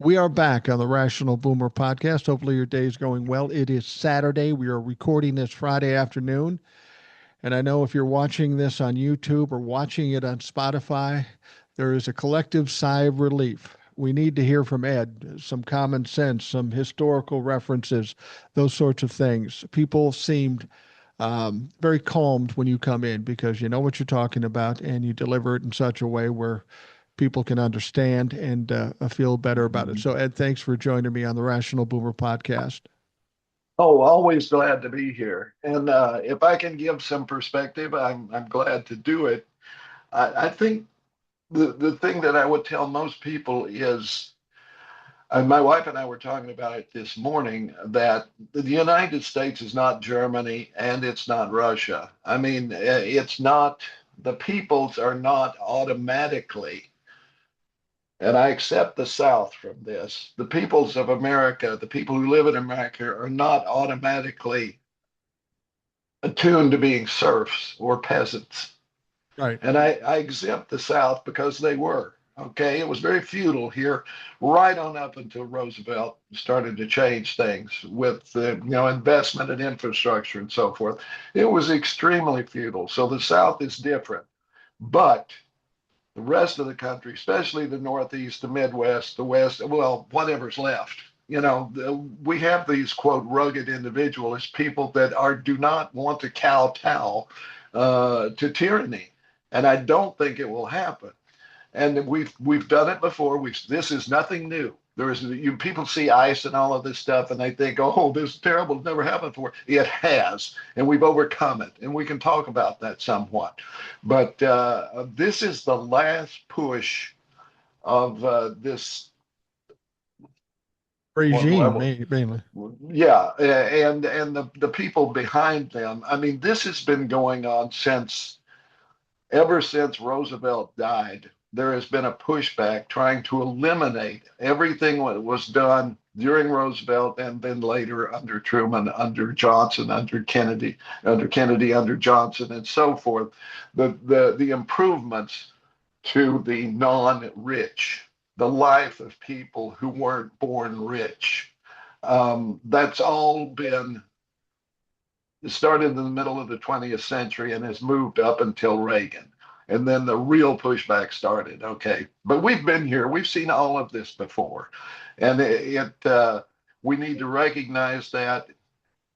We are back on the Rational Boomer podcast. Hopefully, your day is going well. It is Saturday. We are recording this Friday afternoon. And I know if you're watching this on YouTube or watching it on Spotify, there is a collective sigh of relief. We need to hear from Ed, some common sense, some historical references, those sorts of things. People seemed very calmed when you come in because you know what you're talking about and you deliver it in such a way where people can understand and feel better about it. So, Ed, thanks for joining me on the Rational Boomer podcast. Oh, always glad to be here. And if I can give some perspective, I'm glad to do it. I think the thing that I would tell most people is, and my wife and I were talking about it this morning, that the United States is not Germany and it's not Russia. I mean, it's not, the peoples are not automatically, and I accept the South from this. The peoples of America, the people who live in America, are not automatically attuned to being serfs or peasants. Right. And I exempt the South because they were. Okay, it was very feudal here, right on up until Roosevelt started to change things with investment in infrastructure and so forth. It was extremely feudal. So the South is different, but the rest of the country, especially the Northeast, the Midwest, the West, well, whatever's left. We have these quote rugged individualists, people that do not want to kowtow to tyranny, and I don't think it will happen. And we've done it before. This is nothing new. People see ICE and all of this stuff, and they think, oh, this is terrible. It's never happened before. It has, and we've overcome it, and we can talk about that somewhat. But this is the last push of this Regime, mainly. yeah, and the people behind them. I mean, this has been going on ever since Roosevelt died. There has been a pushback trying to eliminate everything that was done during Roosevelt and then later under Truman, under Johnson, under Johnson, and so forth. The improvements to the non-rich, the life of people who weren't born rich. That's all been started in the middle of the 20th century and has moved up until Reagan. And then the real pushback started. Okay, but we've been here. We've seen all of this before, and we need to recognize that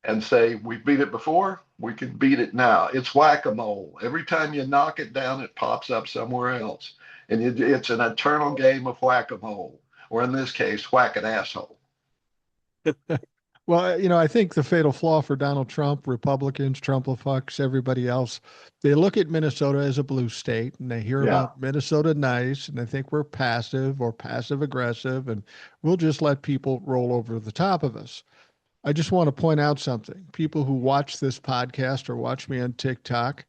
and say we beat it before. We can beat it now. It's whack-a-mole. Every time you knock it down, it pops up somewhere else, and it's an eternal game of whack-a-mole, or in this case, whack an asshole. Well, I think the fatal flaw for Donald Trump, Republicans, Trump-a-fucks, everybody else, they look at Minnesota as a blue state and they hear Yeah. about Minnesota nice and they think we're passive or passive aggressive and we'll just let people roll over the top of us. I just want to point out something. People who watch this podcast or watch me on TikTok,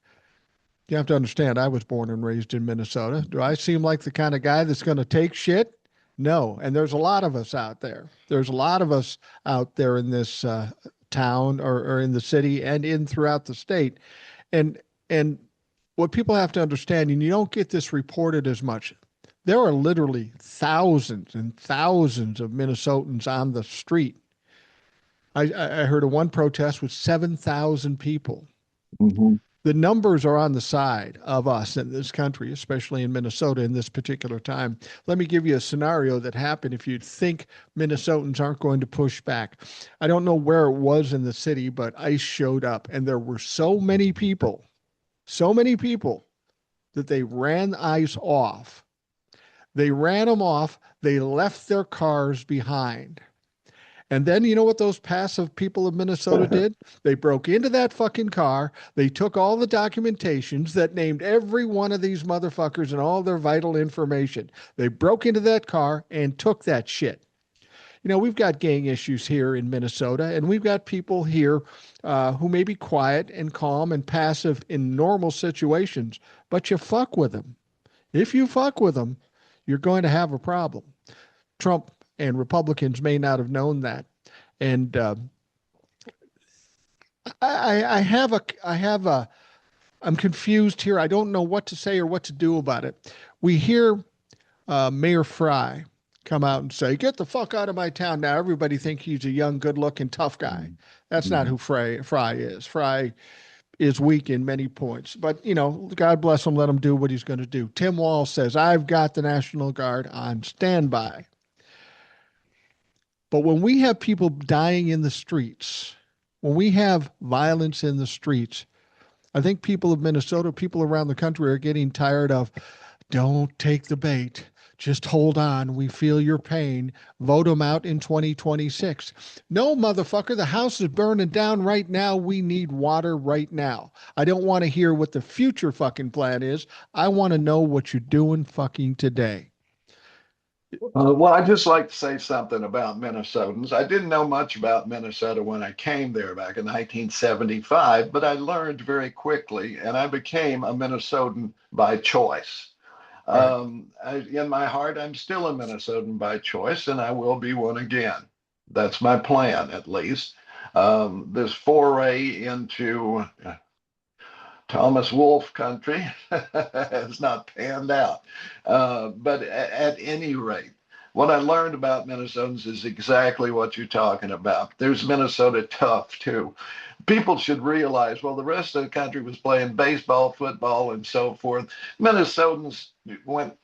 you have to understand I was born and raised in Minnesota. Do I seem like the kind of guy that's going to take shit? No. And there's a lot of us out there. There's a lot of us out there in this town or in the city and in throughout the state. And what people have to understand, and you don't get this reported as much, there are literally thousands and thousands of Minnesotans on the street. I heard of one protest with 7,000 people. Mm-hmm. The numbers are on the side of us in this country, especially in Minnesota in this particular time. Let me give you a scenario that happened if you think Minnesotans aren't going to push back. I don't know where it was in the city, but ICE showed up and there were so many people that they ran ICE off. They ran them off. They left their cars behind. And then you know what those passive people of Minnesota did? They broke into that fucking car. They took all the documentations that named every one of these motherfuckers and all their vital information. They broke into that car and took that shit. We've got gang issues here in Minnesota, and we've got people here who may be quiet and calm and passive in normal situations, but you fuck with them. If you fuck with them, you're going to have a problem. Trump and Republicans may not have known that. And I'm confused here. I don't know what to say or what to do about it. We hear Mayor Fry come out and say, "Get the fuck out of my town." Now everybody think he's a young, good-looking, tough guy. That's not Mhm. who Fry is. Fry is weak in many points, but God bless him. Let him do what he's going to do. Tim Walz says, "I've got the National Guard on standby." But when we have people dying in the streets, when we have violence in the streets, I think people of Minnesota, people around the country are getting tired of, "Don't take the bait. Just hold on. We feel your pain. Vote them out in 2026." No, motherfucker. The house is burning down right now. We need water right now. I don't want to hear what the future fucking plan is. I want to know what you're doing fucking today. Well, I'd just like to say something about Minnesotans. I didn't know much about Minnesota when I came there back in 1975, but I learned very quickly, and I became a Minnesotan by choice. Right. In my heart, I'm still a Minnesotan by choice, and I will be one again. That's my plan, at least. This foray into Thomas Wolfe country has not panned out. But at any rate, what I learned about Minnesotans is exactly what you're talking about. There's Minnesota tough too. People should realize, well, the rest of the country was playing baseball, football, and so forth. Minnesotans went,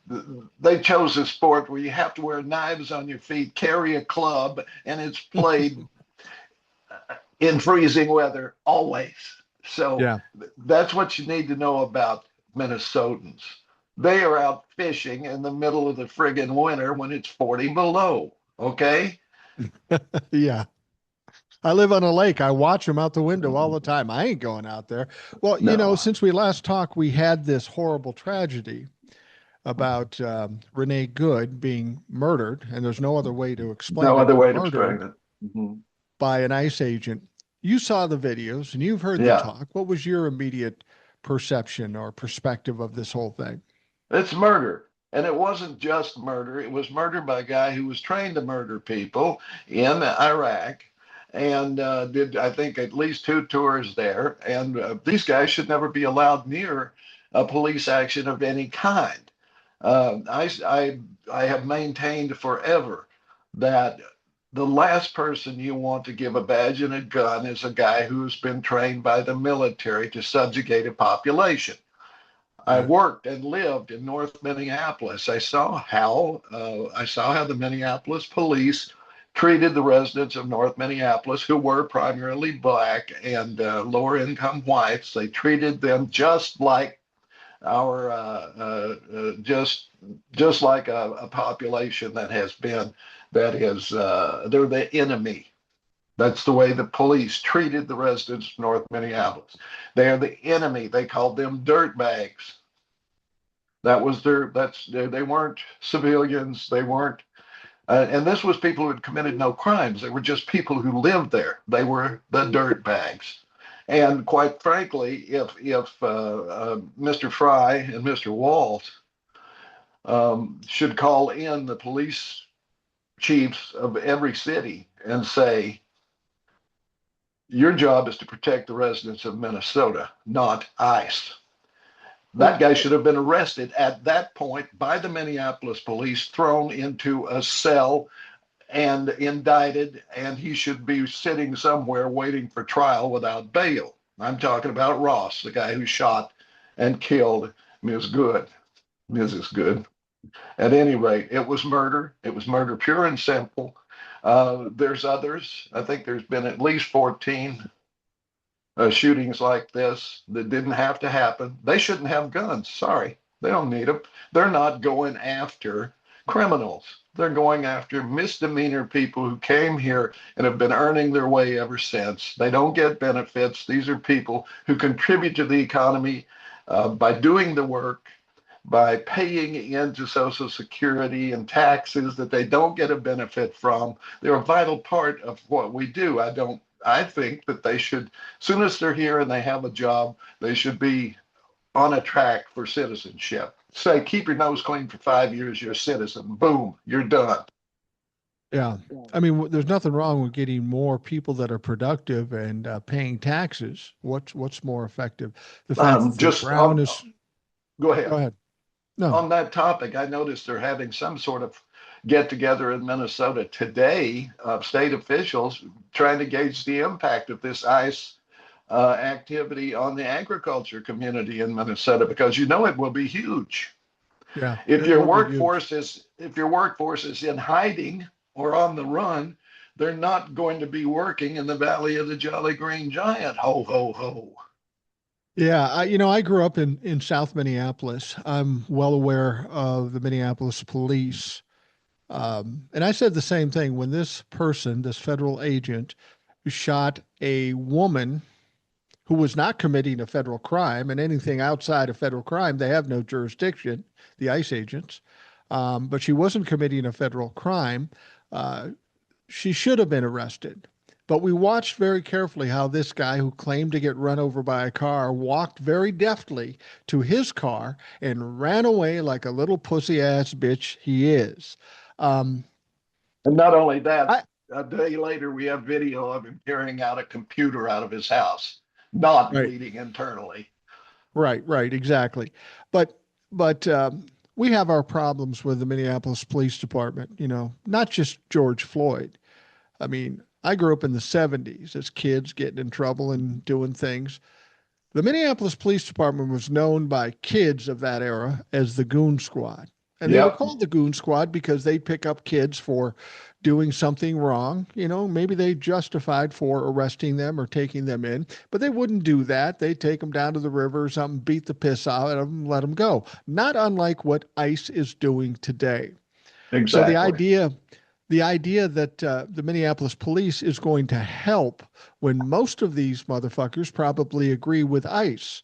they chose a sport where you have to wear knives on your feet, carry a club, and it's played in freezing weather always. So Yeah. that's what you need to know about Minnesotans. They are out fishing in the middle of the friggin' winter when it's 40 below. Okay. Yeah. I live on a lake. I watch them out the window all the time. I ain't going out there. Well, No, since we last talked, we had this horrible tragedy about Renee Good being murdered, and there's no other way to explain no it, other but way to murdered explain it. Mhm. by an ICE agent. You saw the videos and you've heard the Yeah, talk. What was your immediate perception or perspective of this whole thing? it's murder. And it wasn't just murder, it was murder by a guy who was trained to murder people in Iraq and did, I think, at least 2 tours there. And these guys should never be allowed near a police action of any kind. I have maintained forever that the last person you want to give a badge and a gun is a guy who's been trained by the military to subjugate a population. I Right. worked and lived in North Minneapolis. I saw how the Minneapolis police treated the residents of North Minneapolis, who were primarily black and lower income whites. They treated them just like our just like a population they're the enemy. That's the way the police treated the residents of North Minneapolis. They are the enemy. They called them dirt bags. They weren't civilians. They weren't, and this was people who had committed no crimes. They were just people who lived there. They were the dirt bags. And quite frankly, if Mr. Fry and Mr. Walz should call in the police chiefs of every city and say, your job is to protect the residents of Minnesota, not ICE. That Well, guy should have been arrested at that point by the Minneapolis police, thrown into a cell and indicted, and he should be sitting somewhere waiting for trial without bail. I'm talking about Ross, the guy who shot and killed Ms. Good, Mrs. Good. At any rate, it was murder. It was murder, pure and simple. There's others. I think there's been at least 14 shootings like this that didn't have to happen. They shouldn't have guns. Sorry, they don't need them. They're not going after criminals. They're going after misdemeanor people who came here and have been earning their way ever since. They don't get benefits. These are people who contribute to the economy by doing the work, by paying into Social Security and taxes that they don't get a benefit from. They're a vital part of what we do. I think that they should, as soon as they're here and they have a job, they should be on a track for citizenship. Say, keep your nose clean for 5 years, you're a citizen. Boom, you're done. yeah. I mean, there's nothing wrong with getting more people that are productive and paying taxes. What's more effective? The fact that the Just Crown is. go Go ahead. ahead. No. On that topic, I noticed they're having some sort of get together in Minnesota today of state officials trying to gauge the impact of this ICE activity on the agriculture community in Minnesota, because you know it will be huge. Yeah, If it your will be huge. workforce is if your workforce is in hiding or on the run, they're not going to be working in the Valley of the Jolly Green Giant. Ho ho ho. Yeah, I grew up in South Minneapolis. I'm well aware of the Minneapolis police. And I said the same thing when this person, this federal agent, shot a woman who was not committing a federal crime, and anything outside of federal crime, they have no jurisdiction, the ICE agents. But she wasn't committing a federal crime. Uh, she should have been arrested. But we watched very carefully how this guy who claimed to get run over by a car walked very deftly to his car and ran away like a little pussy ass bitch he is. Um, And not only that, I, a day later, we have video of him carrying out a computer out of his house, not right, bleeding internally. right, exactly. But but we have our problems with the Minneapolis Police Department. Not just George Floyd. I mean, I grew up in the '70s as kids getting in trouble and doing things. The Minneapolis Police Department was known by kids of that era as the Goon Squad. And they were Yep, called the Goon Squad because they'd pick up kids for doing something wrong. Maybe they justified for arresting them or taking them in, but they wouldn't do that. They'd take them down to the river or something, beat the piss out of them, let them go. Not unlike what ICE is doing today. So the exactly. idea the idea that the Minneapolis police is going to help when most of these motherfuckers probably agree with ICE.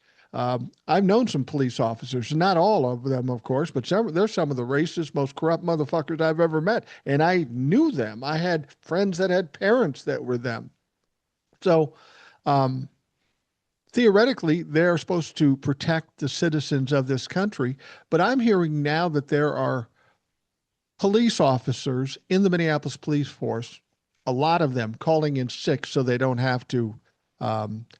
I've known some police officers, not all of them, of course, but they're some of the racist, most corrupt motherfuckers I've ever met. And I knew them. I had friends that had parents that were them. So um, theoretically, they're supposed to protect the citizens of this country. But I'm hearing now that there are police officers in the Minneapolis police force, a lot of them calling in sick so they don't have to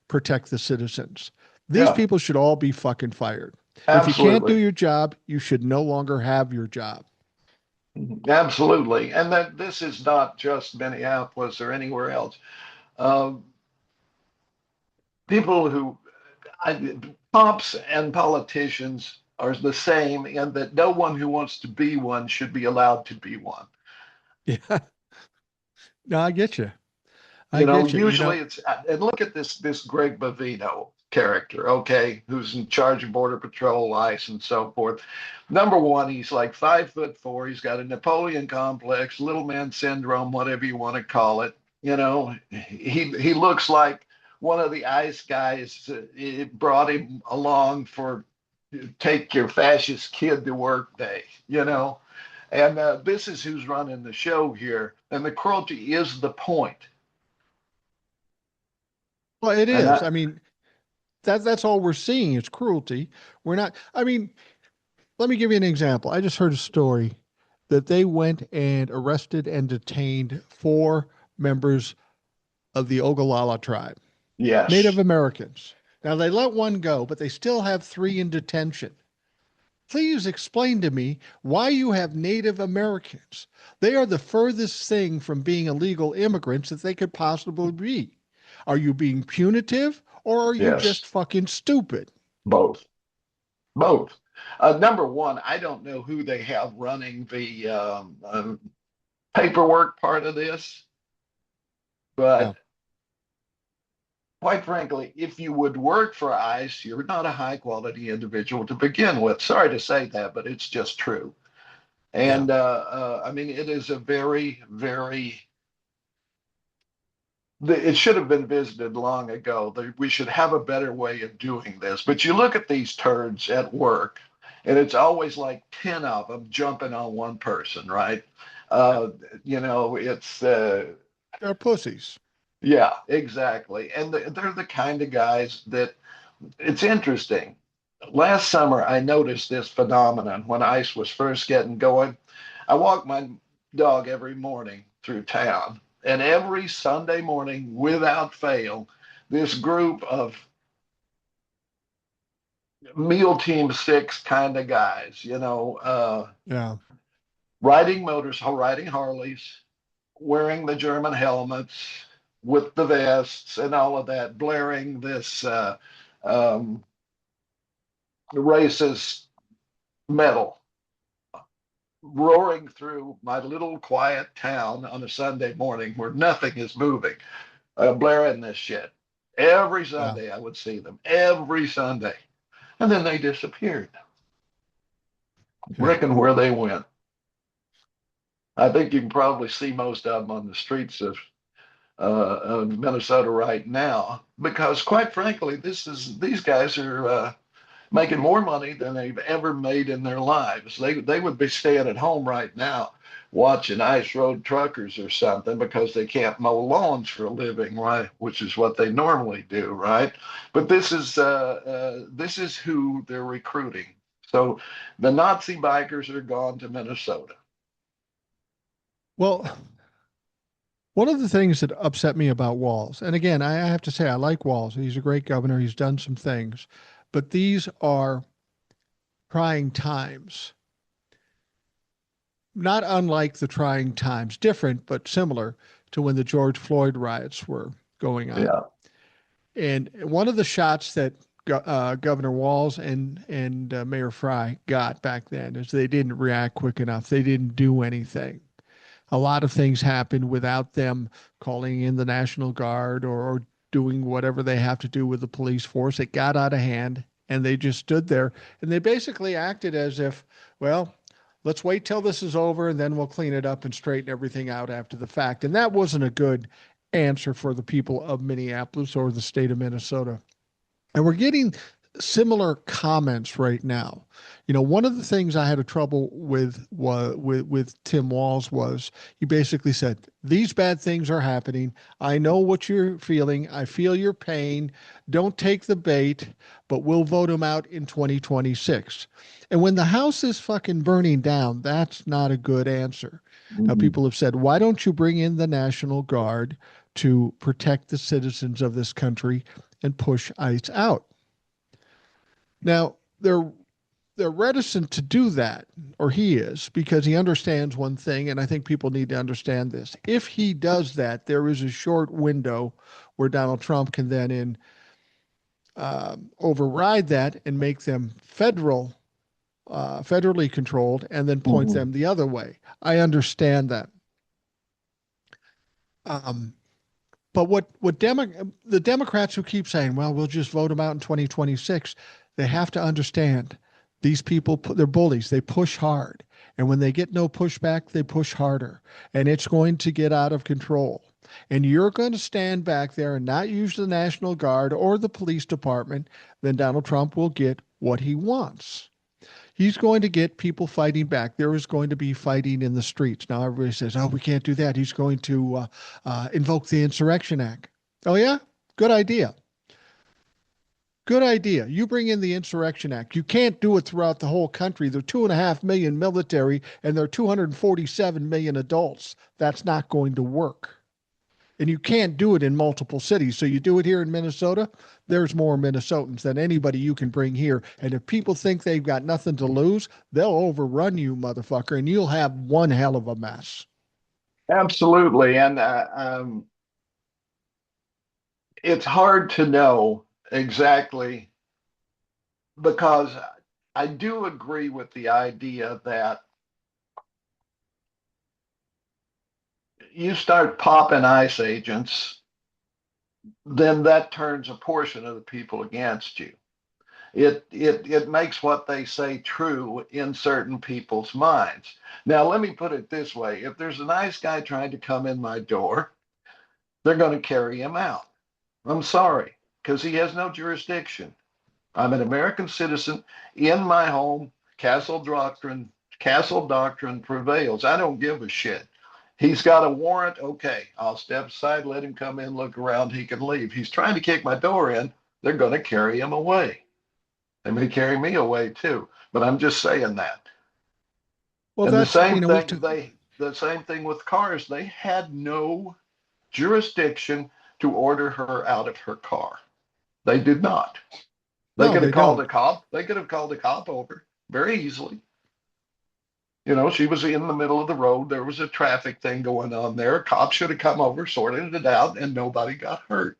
protect the citizens. These Yeah, people should all be fucking fired. If you can't do absolutely. your job, you should no longer have your job. Absolutely. And that this is not just Minneapolis or anywhere else. Uh, people who, cops and politicians are the same, and that no one who wants to be one should be allowed to be one. Yeah. No, I get you. I You know, get you. usually it's, and look at this Greg Bavino character, okay, who's in charge of Border Patrol, ICE, and so forth. Number one, he's like 5'4". He's got a Napoleon complex, little man syndrome, whatever you want to call it. He looks like one of the ICE guys. It brought him along for take your fascist kid to work day. And this is who's running the show here, and the cruelty is the point. Well, it And is. I mean, that's all we're seeing is cruelty. We're not, I mean, let me give you an example. I just heard a story that they went and arrested and detained four members of the Ogallala tribe, Native yes, Americans. Now they let one go, but they still have three in detention. Please explain to me why you have Native Americans. They are the furthest thing from being illegal immigrants that they could possibly be. Are you being punitive or are you just yes, fucking stupid? both, both. Number one, I don't know who they have running the paperwork part of this, Yeah. but quite frankly, if you would work for ICE, you're not a high quality individual to begin with. Sorry to say that, but it's just true. Yeah. And I mean, it is a very, very it should have been visited long ago. We should have a better way of doing this. But you look at these turds at work, and it's always like 10 of them jumping on one person, right? Yeah. Uh, it's, They're pussies. yeah, exactly. And they're the kind of guys that it's interesting. Last summer, I noticed this phenomenon when ICE was first getting going. I walk my dog every morning through town, and every Sunday morning, without fail, this group of meal team six kind of guys, Yeah. riding Harleys, wearing the German helmets with the vests and all of that, blaring this um, racist metal, roaring through my little quiet town on a Sunday morning where nothing is moving, blaring this shit. Every Yeah. Sunday I would see them, every Sunday. And then they disappeared. Yeah. Reckon where they went. I think you can probably see most of them on the streets of Minnesota right now, because quite frankly, these guys are making more money than they've ever made in their lives. They would be staying at home right now watching Ice Road Truckers or something because they can't mow lawns for a living, right? Which is what they normally do, right? But this is who they're recruiting. So the Nazi bikers are gone to Minnesota. Well, one of the things that upset me about Walz, and again, I have to say I like Walz. He's a great governor. He's done some things, but these are trying times, not unlike the trying times, different but similar to when the George Floyd riots were going on. Yeah. And one of the shots that Governor Walz and Mayor Fry got back then is they didn't react quick enough. They didn't do anything. A lot of things happened without them calling in the National Guard or doing whatever they have to do with the police force. It got out of hand and they just stood there and they basically acted as if, well, let's wait till this is over and then we'll clean it up and straighten everything out after the fact. And that wasn't a good answer for the people of Minneapolis or the state of Minnesota. And we're getting similar comments right now. You know, one of the things I had a trouble with with Tim Walz was he basically said, "These bad things are happening. I know what you're feeling. I feel your pain. Don't take the bait, but we'll vote him out in 2026." And when the house is fucking burning down, that's not a good answer. Now, Mhm. people have said, "Why don't you bring in the National Guard to protect the citizens of this country and push ICE out?" Now, they're reticent to do that, or he is, because he understands one thing, and I think people need to understand this. If he does that, there is a short window where Donald Trump can then override that and make them federally controlled, and then point Mhm. them the other way. I understand that. Um, but the Democrats who keep saying, "Well, we'll just vote them out in 2026," they have to understand these people, they're bullies. They push hard. And when they get no pushback, they push harder. And it's going to get out of control. And you're going to stand back there and not use the National Guard or the police department, then Donald Trump will get what he wants. He's going to get people fighting back. There is going to be fighting in the streets. Now, everybody says, "Oh, we can't do that." He's going to invoke the Insurrection Act. Oh, yeah? Good idea. Good idea. You bring in the Insurrection Act. You can't do it throughout the whole country. There are 2.5 million military and there are 247 million adults. That's not going to work. And you can't do it in multiple cities. So you do it here in Minnesota, there's more Minnesotans than anybody you can bring here. And if people think they've got nothing to lose, they'll overrun you, motherfucker, and you'll have one hell of a mess. Absolutely. And it's hard to know exactly, because I do agree with the idea that you start popping ICE agents, then that turns a portion of the people against you. It makes what they say true in certain people's minds. Now, let me put it this way: if there's a nice guy trying to come in my door, they're going to carry him out. I'm sorry, because he has no jurisdiction. I'm an American citizen in my home. Castle doctrine prevails. I don't give a shit. He's got a warrant. Okay, I'll step aside, let him come in, look around. He can leave. He's trying to kick my door in. They're going to carry him away. They may carry me away too, but I'm just saying that. Well, And that's, you know, the same thing with cars. They had no jurisdiction to order her out of her car. They did not. They no, could have they called don't. a cop. They could have called a cop over very easily. You know, she was in the middle of the road. There was a traffic thing going on there. Cops should have come over, sorted it out, and nobody got hurt.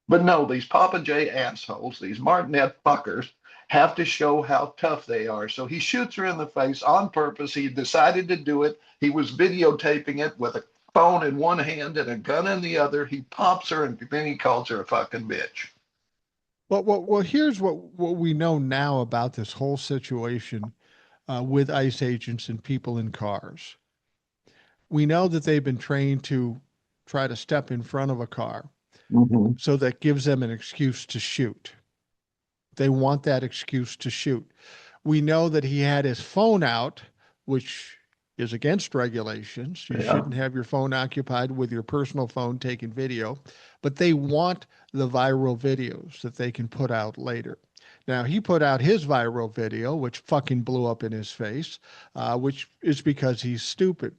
But no, these Papa J assholes, these Martinet fuckers, have to show how tough they are. So he shoots her in the face on purpose. He decided to do it. He was videotaping it with a phone in one hand and a gun in the other. He pops her and then he calls her a fucking bitch. Well, here's what we know now about this whole situation with ICE agents and people in cars. We know that they've been trained to try to step in front of a car, Mm-hmm. so that gives them an excuse to shoot. They want that excuse to shoot. We know that he had his phone out, which is against regulations. You Yeah. shouldn't have your phone occupied with your personal phone taking video, but they want the viral videos that they can put out later. Now, he put out his viral video, which fucking blew up in his face, which is because he's stupid.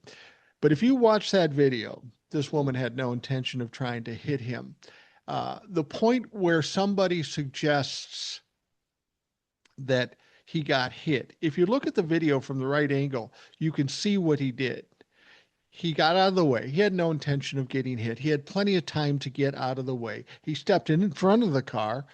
But if you watch that video, this woman had no intention of trying to hit him. The point where somebody suggests that he got hit, if you look at the video from the right angle, you can see what he did. He got out of the way. He had no intention of getting hit. He had plenty of time to get out of the way. He stepped in front of the car,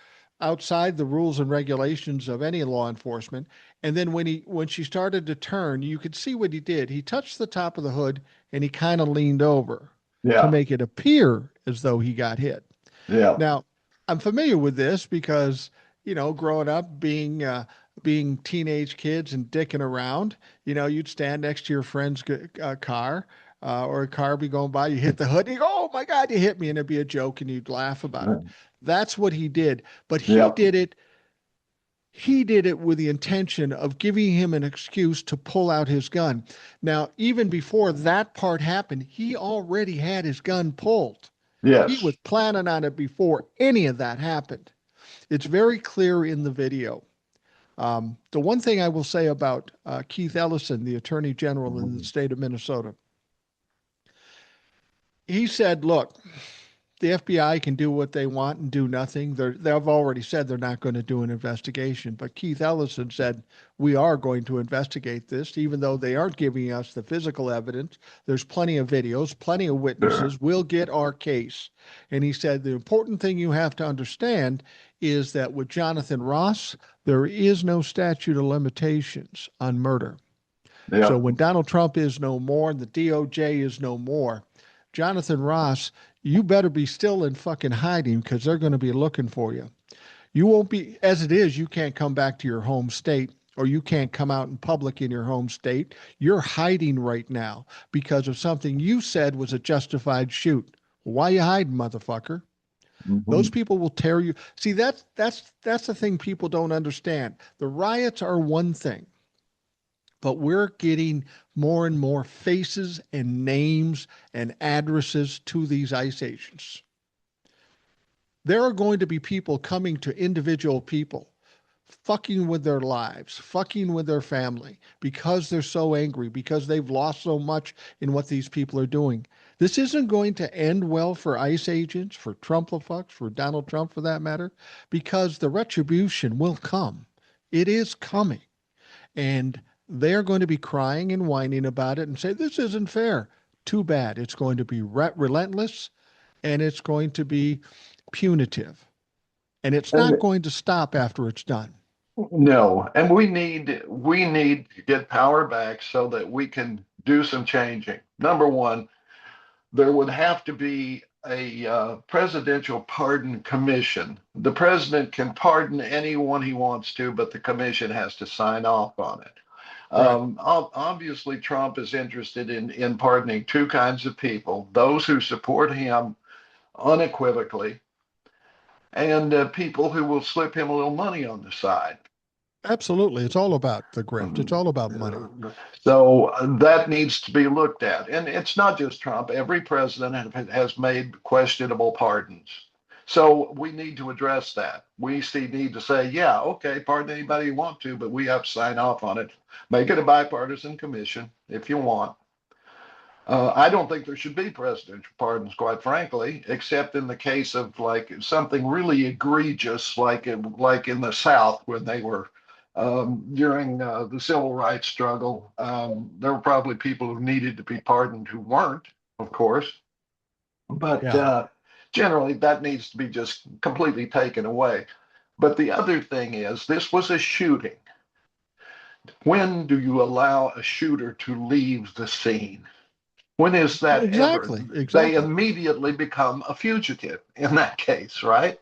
outside the rules and regulations of any law enforcement. And then when she started to turn, you could see what he did. He touched the top of the hood and he kind of leaned over to Yeah. make it appear as though he got hit. Yeah. Now, I'm familiar with this because, growing up, being teenage kids and dicking around, you'd stand next to your friend's car, or a car be going by, you hit the hood, and you go, "Oh my God, you hit me," and it'd be a joke, and you'd laugh about it. That's what he did, but he Yeah. did it. He did it with the intention of giving him an excuse to pull out his gun. Now, even before that part happened, he already had his gun pulled. He Yes. was planning on it before any of that happened. It's very clear in the video. The one thing I will say about Keith Ellison, the Attorney General in the state of Minnesota, he said, "Look, the FBI can do what they want and do nothing. They've already said they're not going to do an investigation." But Keith Ellison said, "We are going to investigate this, even though they aren't giving us the physical evidence. There's plenty of videos, plenty of Sure. witnesses. We'll get our case." And he said, "The important thing you have to understand is that with Jonathan Ross, there is no statute of limitations on murder. So Yeah. when Donald Trump is no more and the DOJ is no more, Jonathan Ross, you better be still in fucking hiding because they're going to be looking for you. You won't be, as it is, you can't come back to your home state or you can't come out in public in your home state. You're hiding right now because of something you said was a justified shoot. Why you hiding, motherfucker?" Those Mhm. people will tear you. See, that's the thing people don't understand. The riots are one thing, but we're getting more and more faces and names and addresses to these ICE agents. There are going to be people coming to individual people, fucking with their lives, fucking with their family because they're so angry, because they've lost so much in what these people are doing. This isn't going to end well for ICE agents, for Trump-a-fucks, for Donald Trump for that matter, because the retribution will come. It is coming. And they're going to be crying and whining about it and say, "This isn't fair." Too bad. It's going to be relentless and it's going to be punitive. And it's And not going to stop after it's done. no, and we need to get power back so that we can do some changing. Number one, there would have to be a presidential pardon commission. The president can pardon anyone he wants to, but the commission has to sign off on it. Right. Obviously, Trump is interested in pardoning two kinds of people: those who support him unequivocally, and people who will slip him a little money on the side. Absolutely. It's all about the grift. It's Um, all about money. So that needs to be looked at. And it's not just Trump. Every president has made questionable pardons. So we need to address that. We need to say, yeah, okay, pardon anybody you want to, but we have to sign off on it. Make it a bipartisan commission if you want. I don't think there should be presidential pardons, quite frankly, except in the case of like something really egregious, like in the South when they were during the civil rights struggle. There were probably people who needed to be pardoned who weren't, of course, but Yeah, generally that needs to be just completely taken away. But the other thing is, this was a shooting. When do you allow a shooter to leave the scene? When is that ever? exactly, They exactly. immediately become a fugitive in that case, right?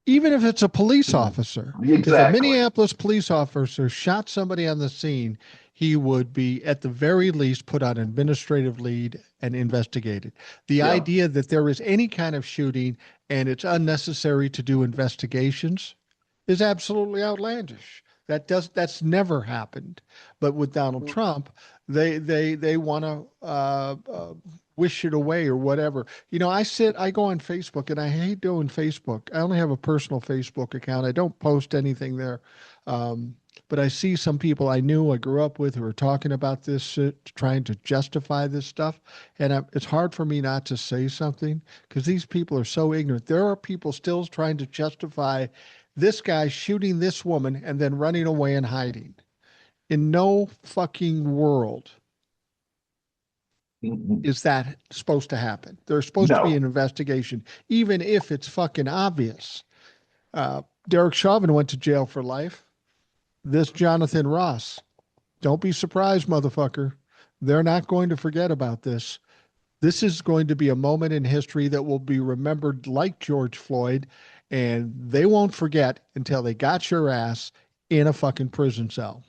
Even if it's a police officer, if a Exactly. Minneapolis police officer shot somebody on the scene, he would be at the very least put on administrative leave and investigated. The Yeah. idea that there is any kind of shooting and it's unnecessary to do investigations is absolutely outlandish. That's never happened. But with Donald Trump, they want to wish it away or whatever. I go on Facebook and I hate doing Facebook. I only have a personal Facebook account. I don't post anything there. Um, but I see some people I grew up with who are talking about this shit, trying to justify this stuff. And it's hard for me not to say something because these people are so ignorant. There are people still trying to justify this guy shooting this woman and then running away and hiding. In no fucking world is that supposed to happen. There's supposed to be No. an investigation, even if it's fucking obvious. Derek Chauvin went to jail for life. This Jonathan Ross, don't be surprised, motherfucker. They're not going to forget about this. This is going to be a moment in history that will be remembered like George Floyd, and they won't forget until they got your ass in a fucking prison cell.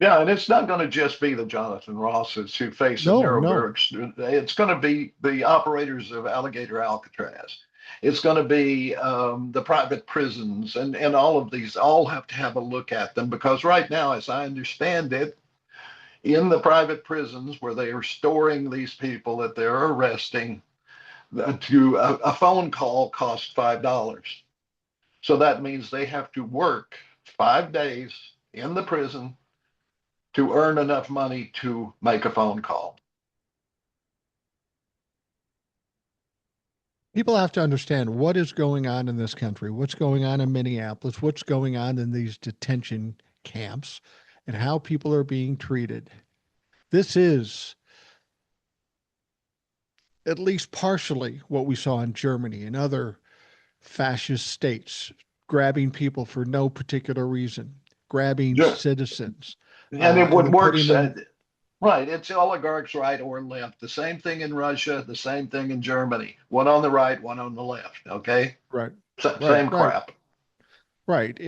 Yeah, and it's not going to just be the Jonathan Rosses who face the No, no. Nuremberg. It's going to be the operators of Alligator Alcatraz. It's going to be the private prisons, and all of these all have to have a look at them because right now, as I understand it, in the private prisons where they are storing these people that they're arresting, to a phone call costs $5. So that means they have to work 5 days in the prison to earn enough money to make a phone call. People have to understand what is going on in this country, what's going on in Minneapolis, what's going on in these detention camps, and how people are being treated. This is at least partially what we saw in Germany and other fascist states, grabbing people for no particular reason, grabbing citizens, And it and would then work. putting them. Right. It's oligarchs right or left. The same thing in Russia, the same thing in Germany. One on the right, one on the left. Okay. Right, right, Same right. crap. Right.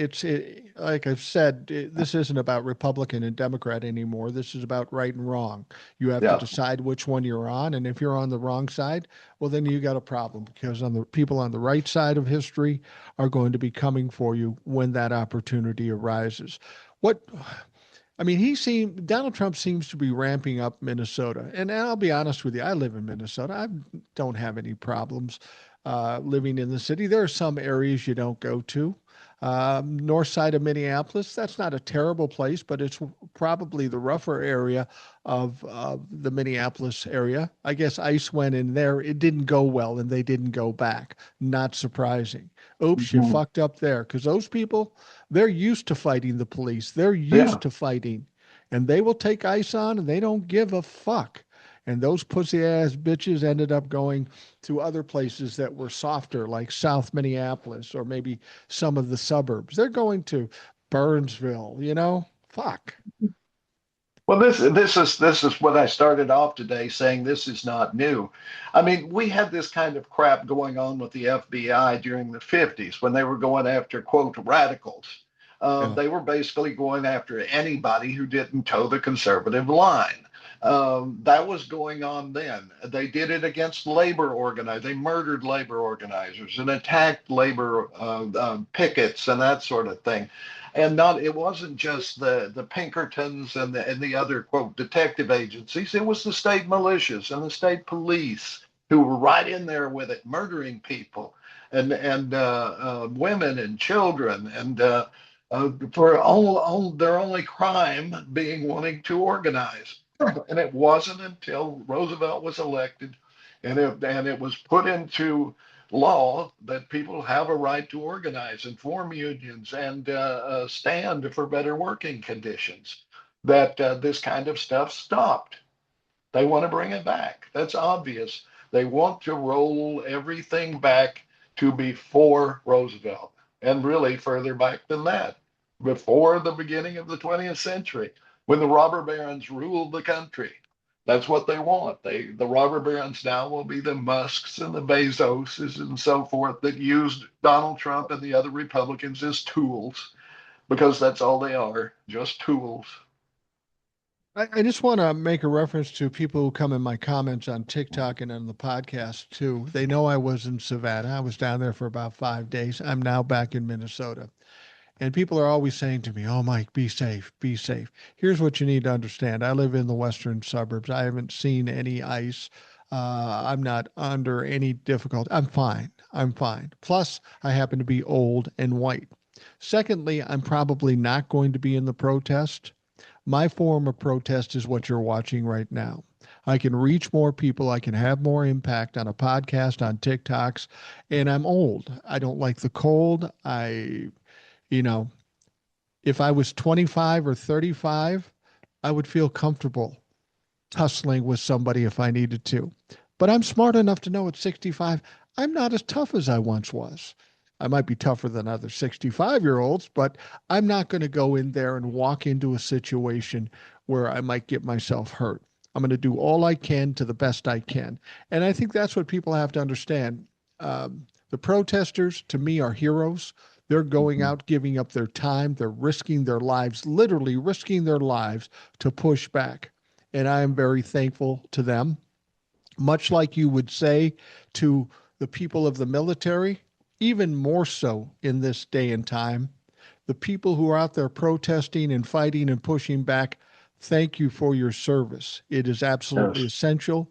Like I've said, this isn't about Republican and Democrat anymore. This is about right and wrong. You have to Yeah. decide which one you're on, and if you're on the wrong side, well, then you got a problem because on the people on the right side of history are going to be coming for you when that opportunity arises. What I mean, Donald Trump seems to be ramping up Minnesota, and I'll be honest with you, I live in Minnesota. I don't have any problems living in the city. There are some areas you don't go to. North side of Minneapolis, that's not a terrible place, but it's probably the rougher area of the Minneapolis area. I guess ICE went in there. It didn't go well, and they didn't go back. Not surprising. Oops, you Mhm. fucked up there because those people, they're used to fighting the police. They're Yeah. used to fighting, and they will take ICE on, and they don't give a fuck. And those pussy ass bitches ended up going to other places that were softer, like South Minneapolis or maybe some of the suburbs. They're going to Burnsville, Fuck. Well, this is what I started off today saying this is not new. I mean, we had this kind of crap going on with the FBI during the 50s when they were going after, quote, radicals. Yeah. They were basically going after anybody who didn't toe the conservative line. That was going on then. They did it against labor organizers. They murdered labor organizers and attacked labor pickets and that sort of thing. And not it wasn't just the Pinkertons and the other quote detective agencies. It was the state militias and the state police who were right in there with it, murdering people and women and children for all their only crime being wanting to organize. And it wasn't until Roosevelt was elected and it was put into law that people have a right to organize and form unions and stand for better working conditions, that this kind of stuff stopped. They want to bring it back. That's obvious. They want to roll everything back to before Roosevelt, and really further back than that, before the beginning of the 20th century, when the robber barons ruled the country. That's what they want. The robber barons now will be the Musks and the Bezoses and so forth that used Donald Trump and the other Republicans as tools, because that's all they are, just tools. I just want to make a reference to people who come in my comments on TikTok and on the podcast too. They know I was in Savannah. I was down there for about 5 days. I'm now back in Minnesota. And people are always saying to me, "Oh, Mike, be safe, be safe." Here's what you need to understand. I live in the western suburbs. I haven't seen any ice. I'm not under any difficulty. I'm fine. I'm fine. Plus, I happen to be old and white. Secondly, I'm probably not going to be in the protest. My form of protest is what you're watching right now. I can reach more people. I can have more impact on a podcast, on TikToks, and I'm old. I don't like the cold. You know, if I was 25 or 35, I would feel comfortable tussling with somebody if I needed to. But I'm smart enough to know at 65, I'm not as tough as I once was. I might be tougher than other 65-year-olds, but I'm not going to go in there and walk into a situation where I might get myself hurt. I'm going to do all I can to the best I can. And I think that's what people have to understand. The protesters, to me, are heroes. They're going Mhm. out, giving up their time. They're risking their lives, literally risking their lives to push back. And I am very thankful to them. Much like you would say to the people of the military, even more so in this day and time, the people who are out there protesting and fighting and pushing back, thank you for your service. It is absolutely Yes. essential.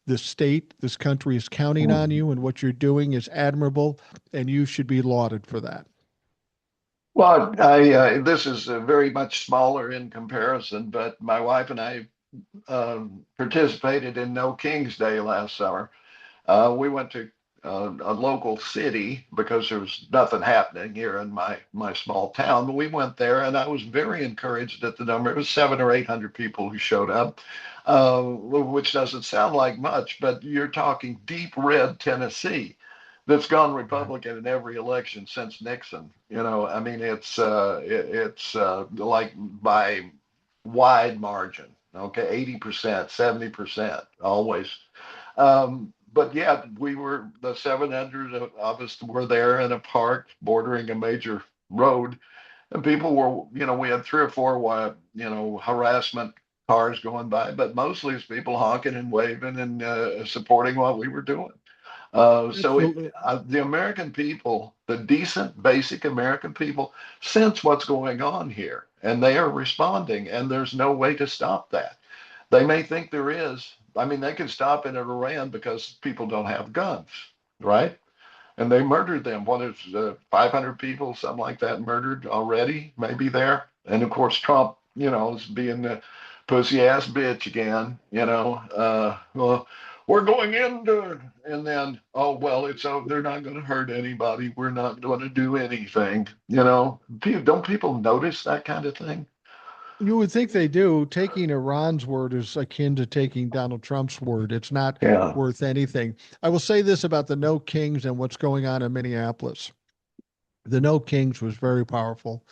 This state, this country is counting on Mhm. you, and what you're doing is admirable, and you should be lauded for that. Well, this is very much smaller in comparison, but my wife and I participated in No King's Day last summer. We went to a local city because there was nothing happening here in my small town. But we went there, and I was very encouraged at the number. It was 700 or 800 people who showed up, which doesn't sound like much, but you're talking deep red Tennessee that's gone Right. Republican in every election since Nixon. I mean, it's like by wide margin. Okay, 80%, 70%, always. But yeah, we were the 700 of us were there in a park bordering a major road, and people were, we had 3 or 4, harassment cars going by, but mostly it's people honking and waving and supporting what we were doing. Absolutely. The American people, the decent, basic American people, sense what's going on here, and they are responding, and there's no way to stop that. They may think there is. I mean, they could stop it in Iran because people don't have guns, right? And they murdered them. What is 500 people, something like that, murdered already, maybe there. And of course, Trump, is being the pussy ass bitch again. Well, we're going into, and then, oh well, it's over. They're not going to hurt anybody. We're not going to do anything. Don't people notice that kind of thing? You would think they do. Taking Iran's word is akin to taking Donald Trump's word. It's not Yeah. worth anything. I will say this about the No Kings and what's going on in Minneapolis. The No Kings was very powerful,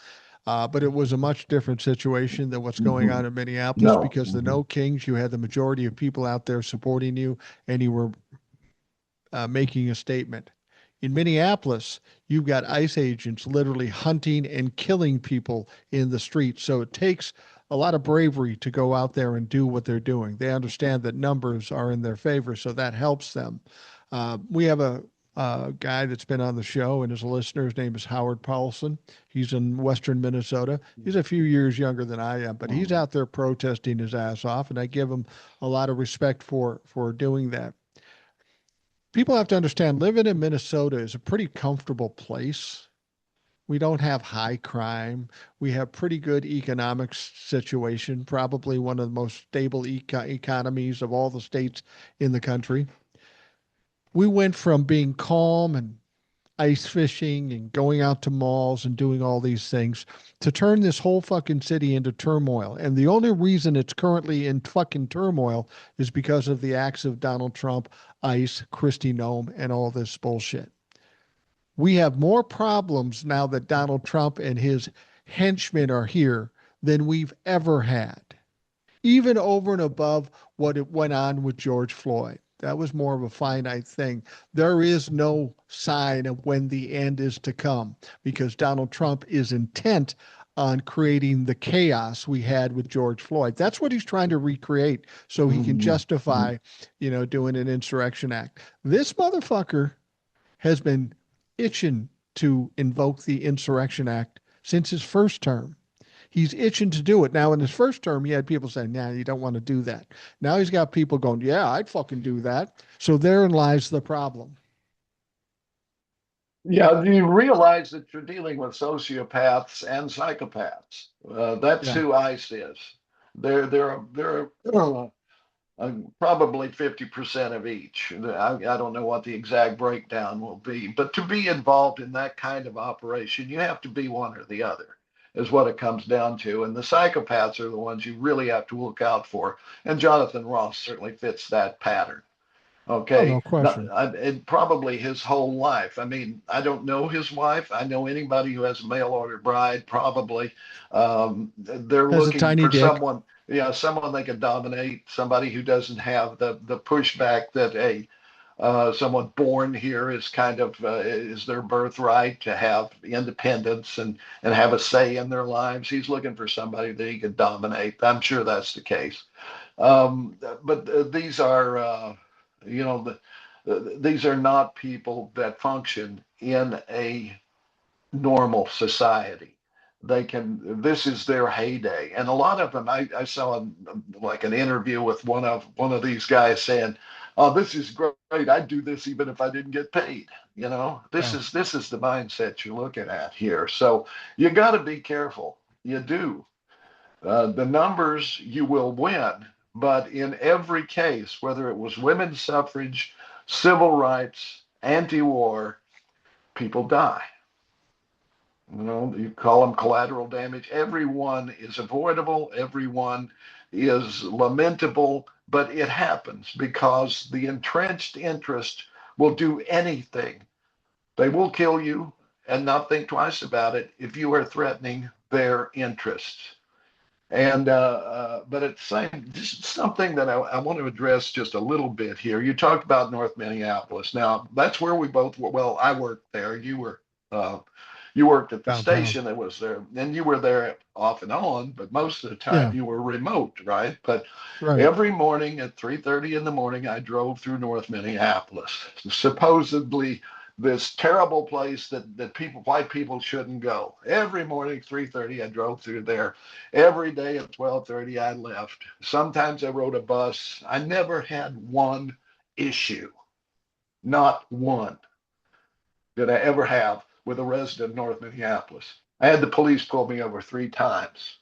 but it was a much different situation than what's going Mhm. on in Minneapolis No. because the Mhm. No Kings, you had the majority of people out there supporting you, and you were making a statement. In Minneapolis, you've got ICE agents literally hunting and killing people in the streets. So it takes a lot of bravery to go out there and do what they're doing. They understand that numbers are in their favor, so that helps them. We have a guy that's been on the show and is a listener. His name is Howard Paulson. He's in Western Minnesota. He's a few years younger than I am, but he's Mhm. out there protesting his ass off, and I give him a lot of respect for doing that. People have to understand living in Minnesota is a pretty comfortable place. We don't have high crime. We have pretty good economic situation, probably one of the most stable economies of all the states in the country. We went from being calm and ice fishing and going out to malls and doing all these things to turn this whole fucking city into turmoil. And the only reason it's currently in fucking turmoil is because of the acts of Donald Trump, ICE, Kristi Noem, and all this bullshit. We have more problems now that Donald Trump and his henchmen are here than we've ever had, even over and above what it went on with George Floyd. That was more of a finite thing. There is no sign of when the end is to come because Donald Trump is intent on creating the chaos we had with George Floyd. That's what he's trying to recreate so he can justify, doing an insurrection act. This motherfucker has been itching to invoke the Insurrection Act since his first term. He's itching to do it. Now, in his first term, he had people saying, nah, you don't want to do that. Now he's got people going, yeah, I'd fucking do that. So therein lies the problem. Yeah, you realize that you're dealing with sociopaths and psychopaths. That's Yeah. who ICE is. They're probably 50% of each. I don't know what the exact breakdown will be, but to be involved in that kind of operation, you have to be one or the other, is what it comes down to. And the psychopaths are the ones you really have to look out for. And Jonathan Ross certainly fits that pattern. Oh, no Okay, question. and probably his whole life. I mean, I don't know his wife. I know anybody who has a mail order bride. Probably, they're Has a looking tiny for dick. someone. Yeah, someone they can dominate. Somebody who doesn't have the pushback that a someone born here is kind of is their birthright to have independence and have a say in their lives. He's looking for somebody that he can dominate. I'm sure that's the case. But these are, you know, these are not people that function in a normal society. This is their heyday. And a lot of them, I saw like an interview with one of these guys saying, oh, this is great. I'd do this even if I didn't get paid. Yeah. This is the mindset you're looking at here. So you got to be careful. You do. The numbers you will win, but in every case, whether it was women's suffrage, civil rights, anti-war, people die. You call them collateral damage. Everyone is avoidable. Everyone is lamentable, but it happens because the entrenched interest will do anything. They will kill you and not think twice about it if you are threatening their interests. And but at the same, just something that I want to address just a little bit here. You talked about North Minneapolis. Now that's where we both were. Well, I worked there. Uh, you worked at the Downtown. station that was there, and you were there off and on, but most of the time Yeah. you were remote, right? But Right. every morning at 3:30 in the morning, I drove through North Minneapolis, supposedly this terrible place that white people shouldn't go. Every morning, 3:30, I drove through there. Every day at 12:30, I left. Sometimes I rode a bus. I never had one issue, not one, did I ever have with a resident of North Minneapolis. I had the police pull me over 3 times.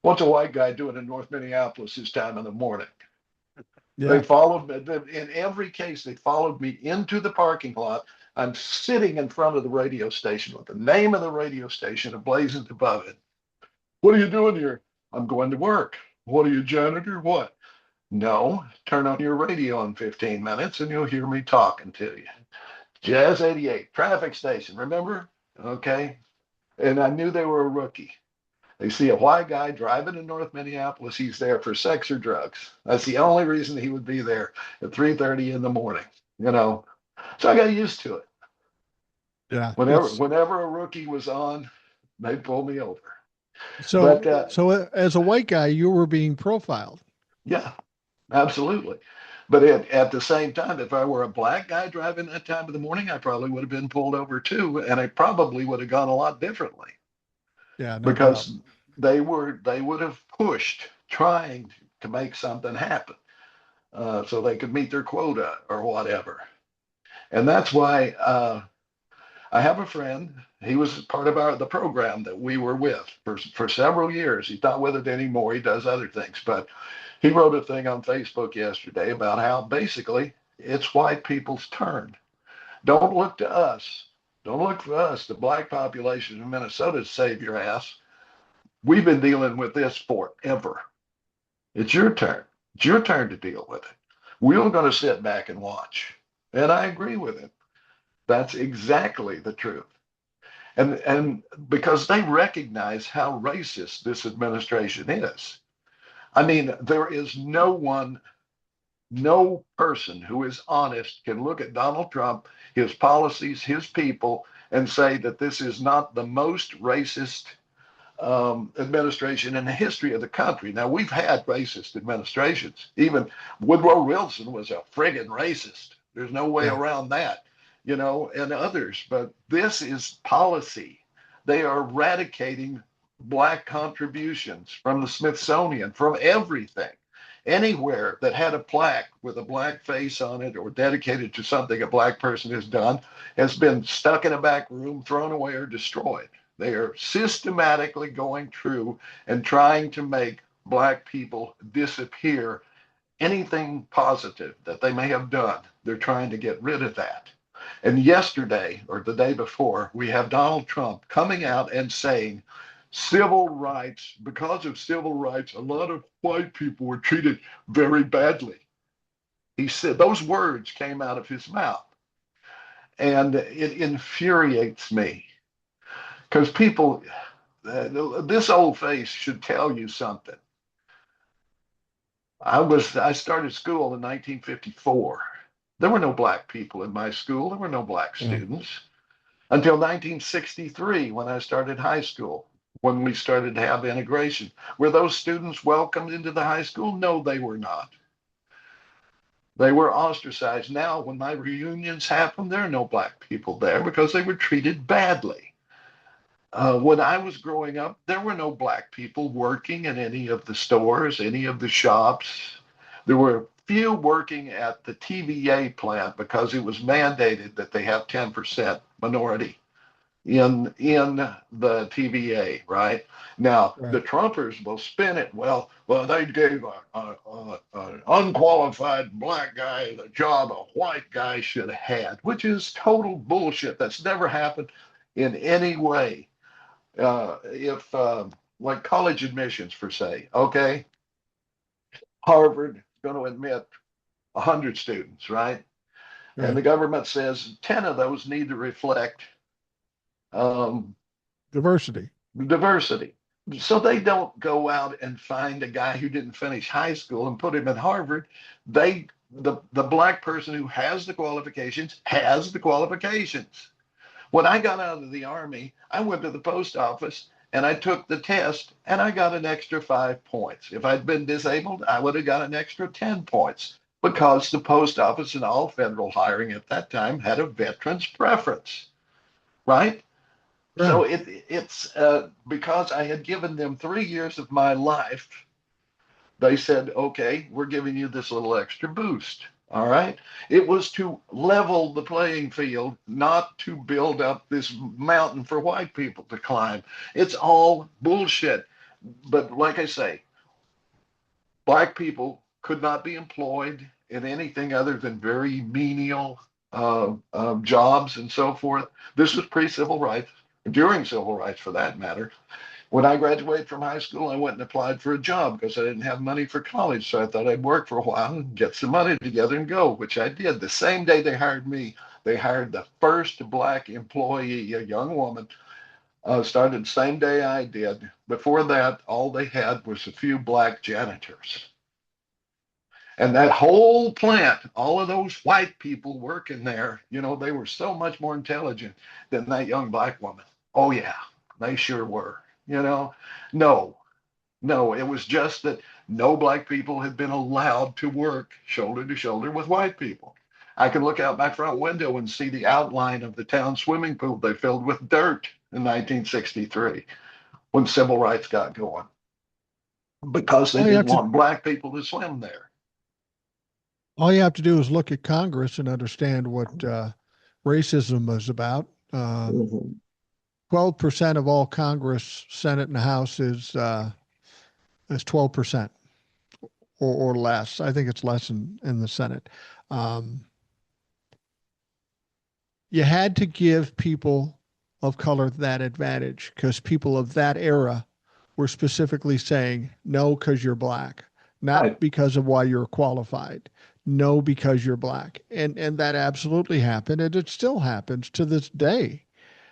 What's a white guy doing in North Minneapolis this time in the morning? They Yeah. followed me. In every case, they followed me into the parking lot. I'm sitting in front of the radio station with the name of the radio station emblazoned above it. What are you doing here? I'm going to work. What are you, janitor? What? No, turn on your radio in 15 minutes and you'll hear me talking to you. Jazz 88, traffic station, remember? Okay. And I knew they were a rookie. They see a white guy driving in North Minneapolis. He's there for sex or drugs. That's the only reason he would be there at 3:30 in the morning. You know, so I got used to it. Yeah. Whenever a rookie was on, they'd pull me over. So But as a white guy, you were being profiled. yeah, absolutely. But at the same time, if I were a black guy driving that time of the morning, I probably would have been pulled over too, and I probably would have gone a lot differently Yeah, no doubt. because they would have pushed trying to make something happen so they could meet their quota or whatever. And that's why I have a friend. He was part of the program that we were with for several years. He's not with it anymore. He does other things, but he wrote a thing on Facebook yesterday about how basically it's white people's turn. Don't look to us. Don't look for us, the black population in Minnesota, to save your ass. We've been dealing with this forever. It's your turn. It's your turn to deal with it. We're going to sit back and watch. And I agree with him. That's exactly the truth. And because they recognize how racist this administration is. I mean, there is no one, no person who is honest can look at Donald Trump, his policies, his people, and say that this is not the most racist administration in the history of the country. Now, we've had racist administrations. Even Woodrow Wilson was a friggin' racist. There's no way Yeah. around that, you know, and others. But this is policy. They are eradicating black contributions from the Smithsonian, from everything. Anywhere that had a plaque with a black face on it or dedicated to something a black person has done has been stuck in a back room, thrown away, or destroyed. They are systematically going through and trying to make black people disappear. Anything positive that they may have done, they're trying to get rid of that. And yesterday or the day before, we have Donald Trump coming out and saying civil rights, because of civil rights, a lot of white people were treated very badly. He said those words came out of his mouth. And it infuriates me because people, this old face should tell you something. I started school in 1954. There were no black people in my school. There were no black Yeah. students until 1963 when I started high school, when we started to have integration. Were those students welcomed into the high school? No, they were not. They were ostracized. Now, when my reunions happen, there are no black people there because they were treated badly. When I was growing up, there were no black people working in any of the stores, any of the shops. There were few working at the TVA plant because it was mandated that they have 10% minority in the TVA, right? Now, the Right. Trumpers will spin it. Well, they gave an unqualified black guy the job a white guy should have had, which is total bullshit. That's never happened in any way. If like college admissions per se, okay, Harvard is going to admit 100 students, right? And Right. the government says 10 of those need to reflect um, Diversity. diversity. So they don't go out and find a guy who didn't finish high school and put him at Harvard. The black person who has the qualifications has the qualifications. When I got out of the Army, I went to the post office and I took the test and I got an extra 5 points. If I'd been disabled, I would have got an extra 10 points because the post office and all federal hiring at that time had a veterans preference, right? So Right. it's because I had given them 3 years of my life. They said, okay, we're giving you this little extra boost. All right. It was to level the playing field, not to build up this mountain for white people to climb. It's all bullshit. But like I say, black people could not be employed in anything other than very menial jobs and so forth. This was pre civil rights, during civil rights for that matter. When I graduated from high school, I went and applied for a job because I didn't have money for college. So I thought I'd work for a while and get some money together and go, which I did. The same day they hired me, they hired the first black employee, a young woman. Started the same day I did. Before that, all they had was a few black janitors. And that whole plant, all of those white people working there, you know, they were so much more intelligent than that young black woman. Oh, yeah, they sure were. You know, no, no, it was just that no black people had been allowed to work shoulder to shoulder with white people. I can look out my front window and see the outline of the town swimming pool they filled with dirt in 1963 when civil rights got going because they All you didn't have to want black people to swim there. all you have to do is look at Congress and understand what racism is about. Mhm. 12% of all Congress, Senate, and House is 12% or less. I think it's less in the Senate. Um, You had to give people of color that advantage because people of that era were specifically saying no because you're black, not Right. because of why you're qualified, no because you're black, and that absolutely happened, and it still happens to this day.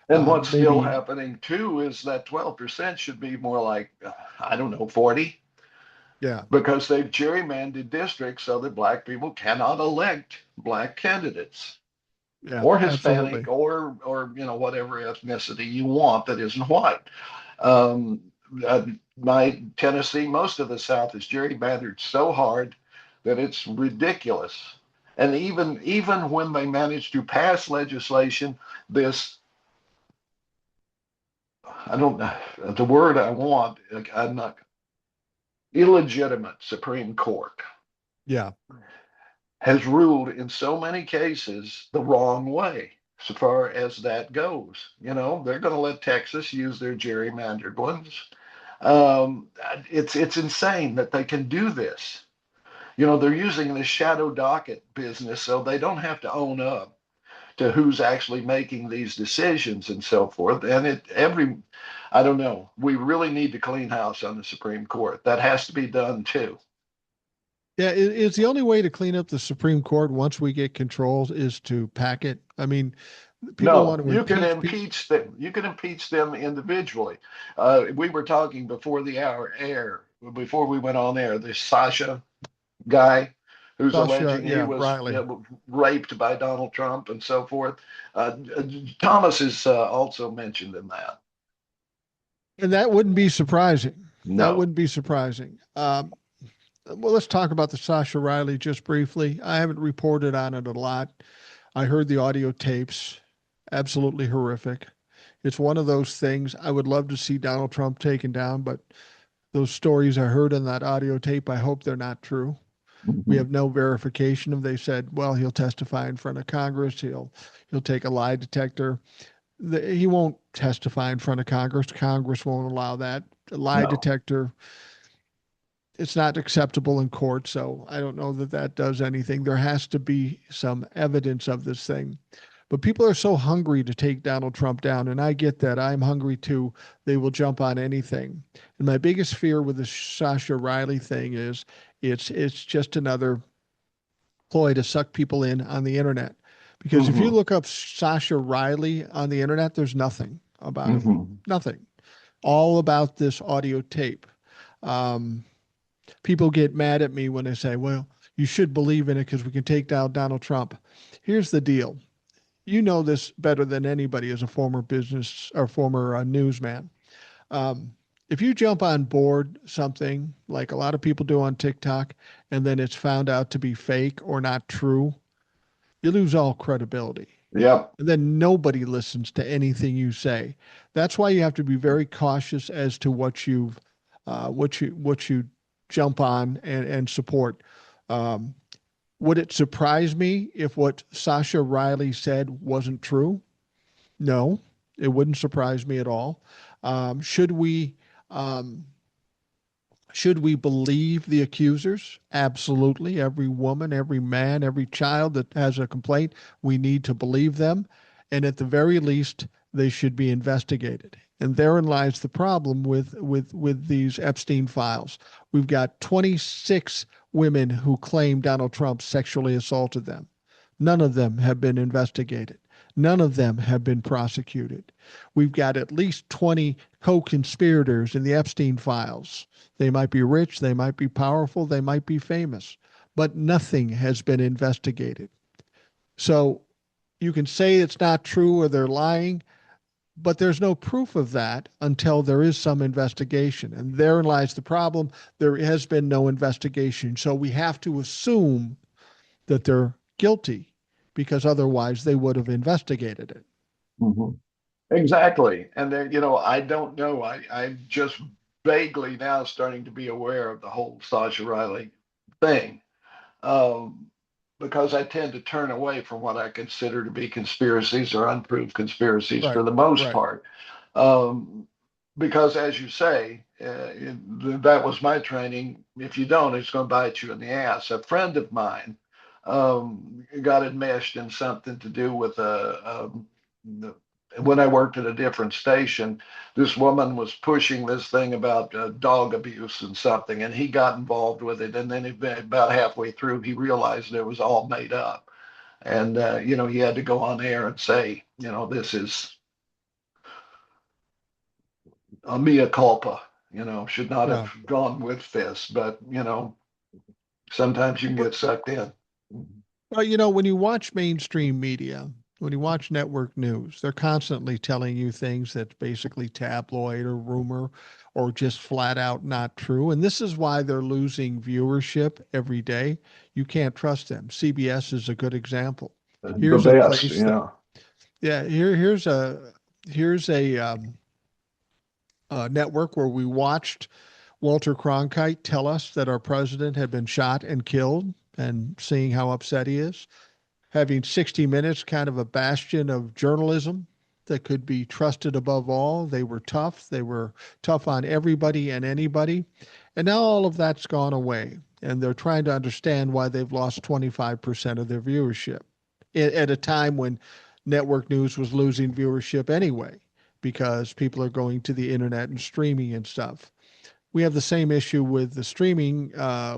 And what's still Maybe, happening too is that 12% should be more like, I don't know, 40, yeah, because they've gerrymandered districts so that black people cannot elect black candidates yeah, or Hispanic absolutely. or whatever ethnicity you want that isn't white. Um, my Tennessee, most of the South is gerrymandered so hard that it's ridiculous. And even when they manage to pass legislation, this I don't know the word I want. I'm not illegitimate Supreme Court Yeah, has ruled in so many cases the wrong way so far as that goes. They're going to let Texas use their gerrymandered ones. Um, it's insane that they can do this. They're using the shadow docket business so they don't have to own up to who's actually making these decisions and so forth. And I don't know. We really need to clean house on the Supreme Court. That has to be done too. yeah. It's the only way to clean up the Supreme Court once we get controls is to pack it. I mean, people No, want to you can impeach people. impeach them. You can impeach them individually. We were talking before the hour air, before we went on air. This Sasha guy who's Sasha, alleging he yeah, was Riley. raped by Donald Trump and so forth. Thomas is also mentioned in that. And that wouldn't be surprising. That No. wouldn't be surprising. Well, let's talk about the Sasha Riley just briefly. I haven't reported on it a lot. I heard the audio tapes, absolutely horrific. It's one of those things I would love to see Donald Trump taken down, but those stories I heard in that audio tape, I hope they're not true. We Mhm. have no verification of. They said, well, he'll testify in front of Congress. He'll take a lie detector. He won't testify in front of Congress. Congress won't allow that. A lie No. detector, it's not acceptable in court. So I don't know that that does anything. There has to be some evidence of this thing. But people are so hungry to take Donald Trump down, and I get that. I'm hungry too. They will jump on anything. And my biggest fear with the Sasha Riley thing is it's just another ploy to suck people in on the internet. Because if you Hmm. look up Sasha Riley on the internet, there's nothing about it. Hmm. Nothing. All about this audio tape. Um, People get mad at me when I say, well, you should believe in it because we can take down Donald Trump. Here's the deal. You know this better than anybody as a former business or former newsman. Um, if you jump on board something like a lot of people do on TikTok and then it's found out to be fake or not true, you lose all credibility. Yep. And then nobody listens to anything you say. That's why you have to be very cautious as to what you jump on and support. Um, would it surprise me if what Sasha Riley said wasn't true? No, it wouldn't surprise me at all. Should we um, should we believe the accusers? Absolutely. Every woman, every man, every child that has a complaint, we need to believe them. And at the very least, they should be investigated. And therein lies the problem with these Epstein files. We've got 26 women who claim Donald Trump sexually assaulted them. None of them have been investigated. None of them have been prosecuted. We've got at least 20 co conspirators in the Epstein files. They might be rich, they might be powerful, they might be famous, but nothing has been investigated. So you can say it's not true or they're lying, but there's no proof of that until there is some investigation. And therein lies the problem. There has been no investigation. So we have to assume that they're guilty because otherwise they would have investigated it. Hmm. Exactly. And then, I don't know. I'm just vaguely now starting to be aware of the whole Sasha Riley thing. Um, because I tend to turn away from what I consider to be conspiracies or unproved conspiracies for Right, the most right. part. Um, because, as you say, that was my training. If you don't, it's going to bite you in the ass. A friend of mine got enmeshed in something to do with when I worked at a different station, this woman was pushing this thing about dog abuse and something, and he got involved with it. And then about halfway through, he realized it was all made up. And, he had to go on air and say, this is a mea culpa, should not have Yeah. gone with this. But, sometimes you can Well, get sucked in. when you watch mainstream media, when you watch network news, they're constantly telling you things that's basically tabloid or rumor or just flat out not true. And this is why they're losing viewership every day. You can't trust them. CBS is a good example. The Here's a best, place that, yeah. yeah, here's a network where we watched Walter Cronkite tell us that our president had been shot and killed and seeing how upset he is. Having 60 Minutes, kind of a bastion of journalism that could be trusted above all. They were tough. They were tough on everybody and anybody. And now all of that's gone away. And they're trying to understand why they've lost 25% of their viewership at a time when network news was losing viewership anyway, because people are going to the internet and streaming and stuff. We have the same issue with the streaming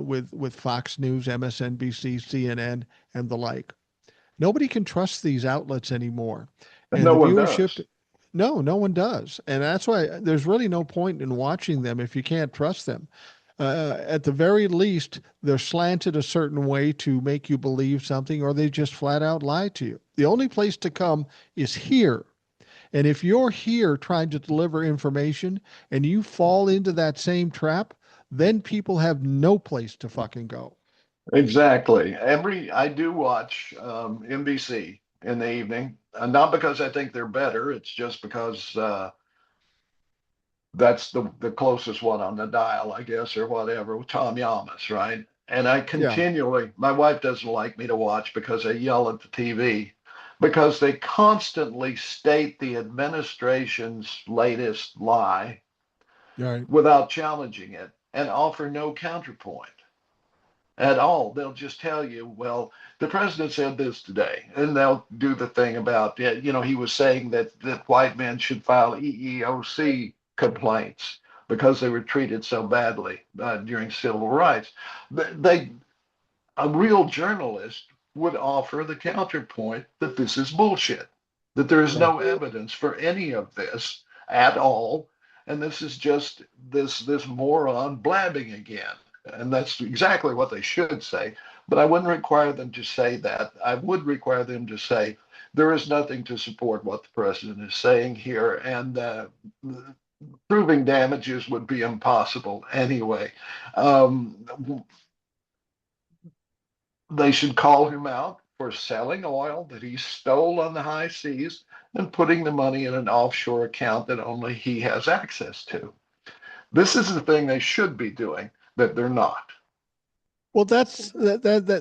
with Fox News, MSNBC, CNN, and the like. Nobody can trust these outlets anymore. And And no the one viewership, does. no, no one does. And that's why there's really no point in watching them if you can't trust them. At the very least, they're slanted a certain way to make you believe something, or they just flat out lie to you. The only place to come is here. And if you're here trying to deliver information and you fall into that same trap, then people have no place to fucking go. Exactly. I do watch NBC in the evening, not because I think they're better. It's just because that's the closest one on the dial, I guess, or whatever, with Tom Yamas, right? And Yeah. my wife doesn't like me to watch because I yell at the TV, because they constantly state the administration's latest lie Right. without challenging it and offer no counterpoint at all. They'll just tell you, well, the president said this today, and they'll do the thing about, he was saying that white men should file EEOC complaints because they were treated so badly during civil rights. They, a real journalist would offer the counterpoint that this is bullshit, that there is Yeah. no evidence for any of this at all, and this is just this moron blabbing again. And that's exactly what they should say. But I wouldn't require them to say that. I would require them to say there is nothing to support what the president is saying here, and proving damages would be impossible anyway. Um, they should call him out for selling oil that he stole on the high seas and putting the money in an offshore account that only he has access to. This is the thing they should be doing that they're not. Well,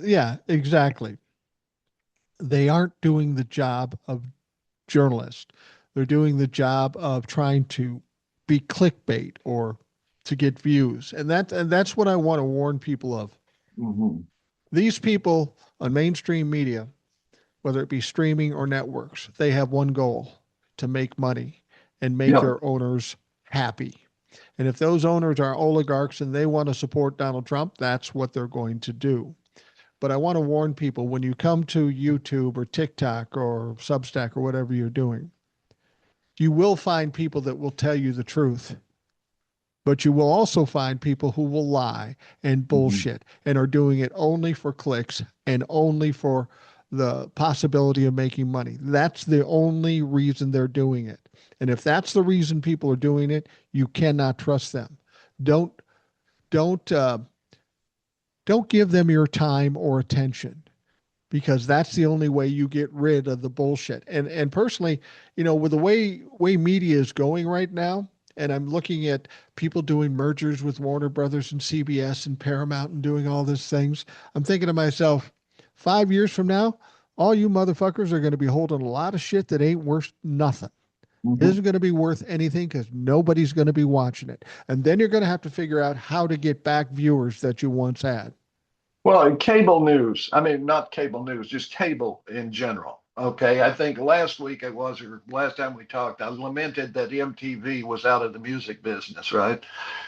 yeah, exactly. They aren't doing the job of journalists. They're doing the job of trying to be clickbait or to get views. And that's what I want to warn people of. Mm-hmm. These people on mainstream media, whether it be streaming or networks, they have one goal: to make money and make Yeah, their owners happy. And if those owners are oligarchs and they want to support Donald Trump, that's what they're going to do. But I want to warn people, when you come to YouTube or TikTok or Substack or whatever you're doing, you will find people that will tell you the truth, but you will also find people who will lie and mm-hmm. bullshit and are doing it only for clicks and only for the possibility of making money. That's the only reason they're doing it. And if that's the reason people are doing it, you cannot trust them. Don't don't uh, don't give them your time or attention, because that's the only way you get rid of the bullshit. And personally, with the way media is going right now, and I'm looking at people doing mergers with Warner Brothers and CBS and Paramount and doing all these things, I'm thinking to myself, 5 years from now, all you motherfuckers are going to be holding a lot of shit that ain't worth nothing. It Mm-hmm. isn't going to be worth anything because nobody's going to be watching it. And then you're going to have to figure out how to get back viewers that you once had. Well, in cable news, I mean, not cable news, just cable in general. Okay. I think last week it was, or last time we talked, I lamented that MTV was out of the music business, right?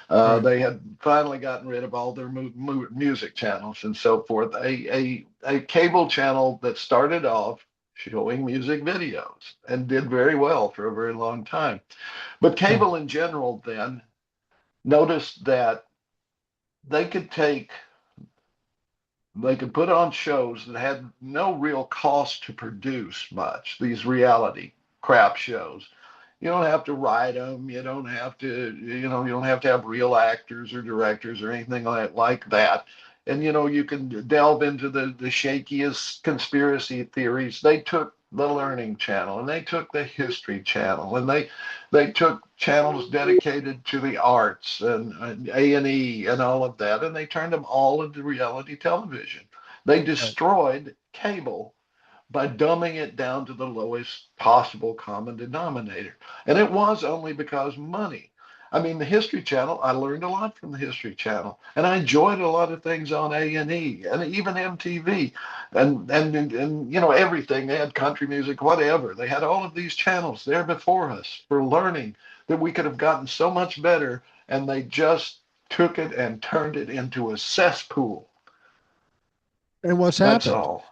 Right. They had finally gotten rid of all their music channels and so forth. A cable channel that started off showing music videos and did very well for a very long time. But Yeah. cable in general then noticed that they could take they could put on shows that had no real cost to produce much, these reality crap shows. You don't have to write them. You don't have to, you don't have to have real actors or directors or anything like that. And, you can delve into the shakiest conspiracy theories. They took the Learning Channel and they took the History Channel and they took channels dedicated to the arts and A&E and all of that, and they turned them all into reality television. They Right. destroyed cable by dumbing it down to the lowest possible common denominator. And it was only because money. I mean, the History Channel, I learned a lot from the History Channel, and I enjoyed a lot of things on A&E and even MTV and everything. They had country music, whatever. They had all of these channels there before us for learning that we could have gotten so much better, and they just took it and turned it into a cesspool. And what's That's happened? all.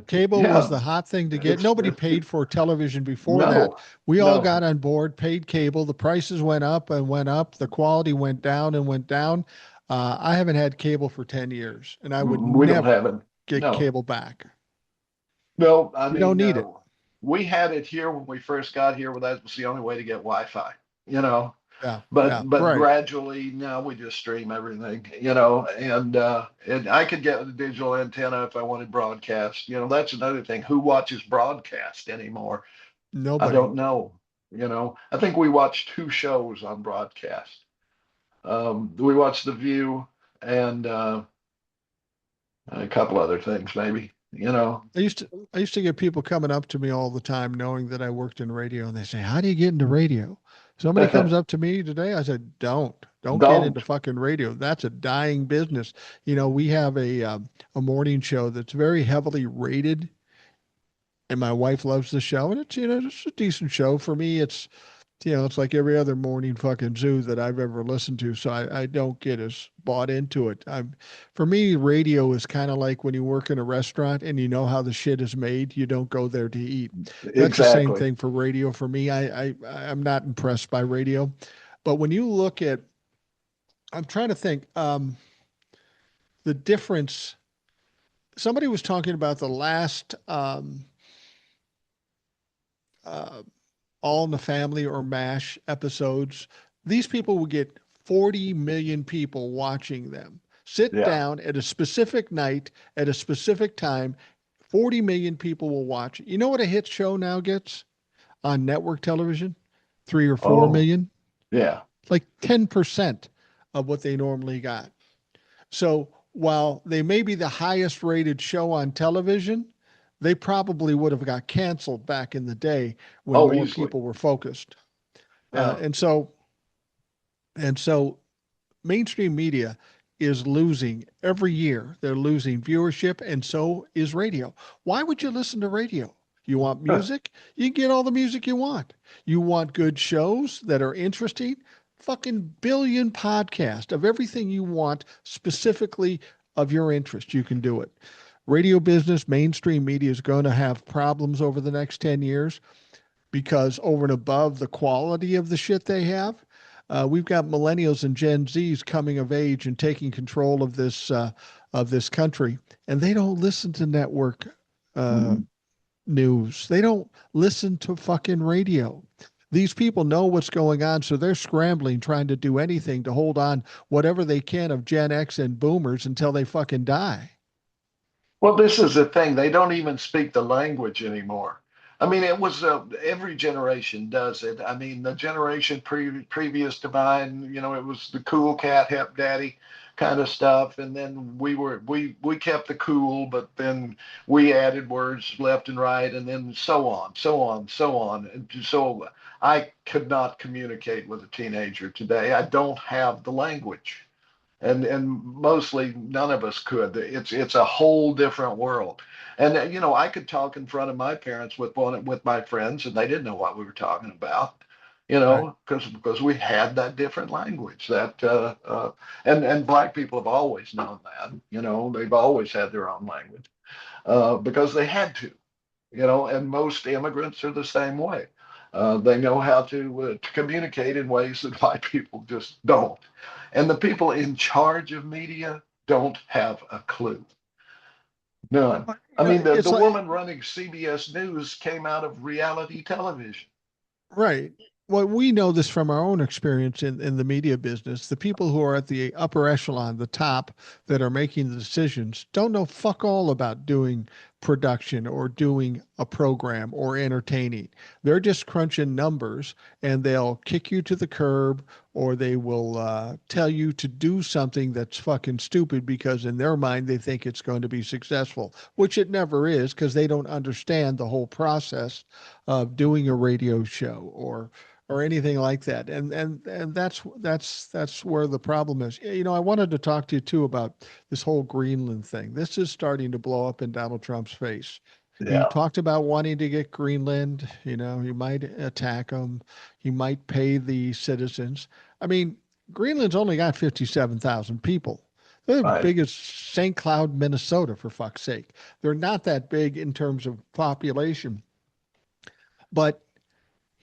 Cable was Yeah, the hot thing to get. it's Nobody paid for television before that. no, We all no. got on board, paid cable. The prices went up and went up. The quality went down and went down. I haven't had cable for 10 years, and I would We don't never have it. get No, cable back. no. I You don't mean, need it. we had it here when we first got here. Well, that was the only way to get Wi-Fi. You know, Yeah. but Yeah. but Right. gradually now we just stream everything. And I could get a digital antenna if I wanted broadcast. That's another thing. Who watches broadcast anymore? I Nobody. don't know. I think we watched two shows on broadcast. We watched The View and a couple other things, maybe. I used to get people coming up to me all the time knowing that I worked in radio and they say, "How do you get into radio?" Somebody comes up to me today, I said, "Don't get into Don't. fucking radio. That's a dying business." We have a morning show that's very heavily rated, and my wife loves the show, and it's a decent show. For me, it's like every other morning fucking zoo that I've ever listened to. So I don't get as bought into it. For me, radio is kind of like when you work in a restaurant and you know how the shit is made, you don't go there to eat. That's the same Exactly. thing for radio for me. I'm not impressed by radio. But when you look at, I'm trying to think, the difference. Somebody was talking about the last uh, All in the Family or MASH episodes, these people will get 40 million people watching them. Sit Yeah. down at a specific night at a specific time. 40 million people will watch it. You know what a hit show now gets on network television? 3 or 4 Oh, million, yeah. like 10% of what they normally got. So while they may be the highest rated show on television, they probably would have got canceled back in the day when Oh, more easily. people were focused. Uh, Yeah. and so and so mainstream media is losing every year. They're losing viewership, and so is radio. Why would you listen to radio? You want Huh. music? You can get all the music you want. You want good shows that are interesting? Fucking billion podcast of everything you want, specifically of your interest. You can do it. Radio business, mainstream media is going to have problems over the next 10 years because over and above the quality of the shit they have, we've got millennials and Gen Zs coming of age and taking control of this country, and they don't listen to network uh, Mhm. news. They don't listen to fucking radio. These people know what's going on, so they're scrambling, trying to do anything to hold on whatever they can of Gen X and Boomers until they fucking die. Well, this is the thing. They don't even speak the language anymore. I mean, it was every generation does it. I mean, the generation previous to mine, it was the cool cat, hep daddy kind of stuff, and then we kept the cool, but then we added words left and right, and then so on, so on, so on. And so I could not communicate with a teenager today. I don't have the language. and mostly none of us could. It's a whole different world. And I could talk in front of my parents with my friends, and they didn't know what we were talking about. Right. Because we had that different language that and black people have always known that. They've always had their own language because they had to. And most immigrants are the same way. They know how to communicate in ways that white people just don't. And the people in charge of media don't have a clue. None. I mean, the It's like, woman running CBS News came out of reality television. right. Well, we know this from our own experience in the media business. The people who are at the upper echelon, the top, that are making the decisions, don't know fuck all about doing production or doing a program or entertaining. They're just crunching numbers, and they'll kick you to the curb, or they will tell you to do something that's fucking stupid because in their mind they think it's going to be successful, which it never is because they don't understand the whole process of doing a radio show or anything like that. And that's where the problem is. I wanted to talk to you too about this whole Greenland thing. This is starting to blow up in Donald Trump's face. He Yeah. talked about wanting to get Greenland. He might attack them. He might pay the citizens. I mean, Greenland's only got 57,000 people. They're as Right. big as St. Cloud, Minnesota, for fuck's sake. They're not that big in terms of population, but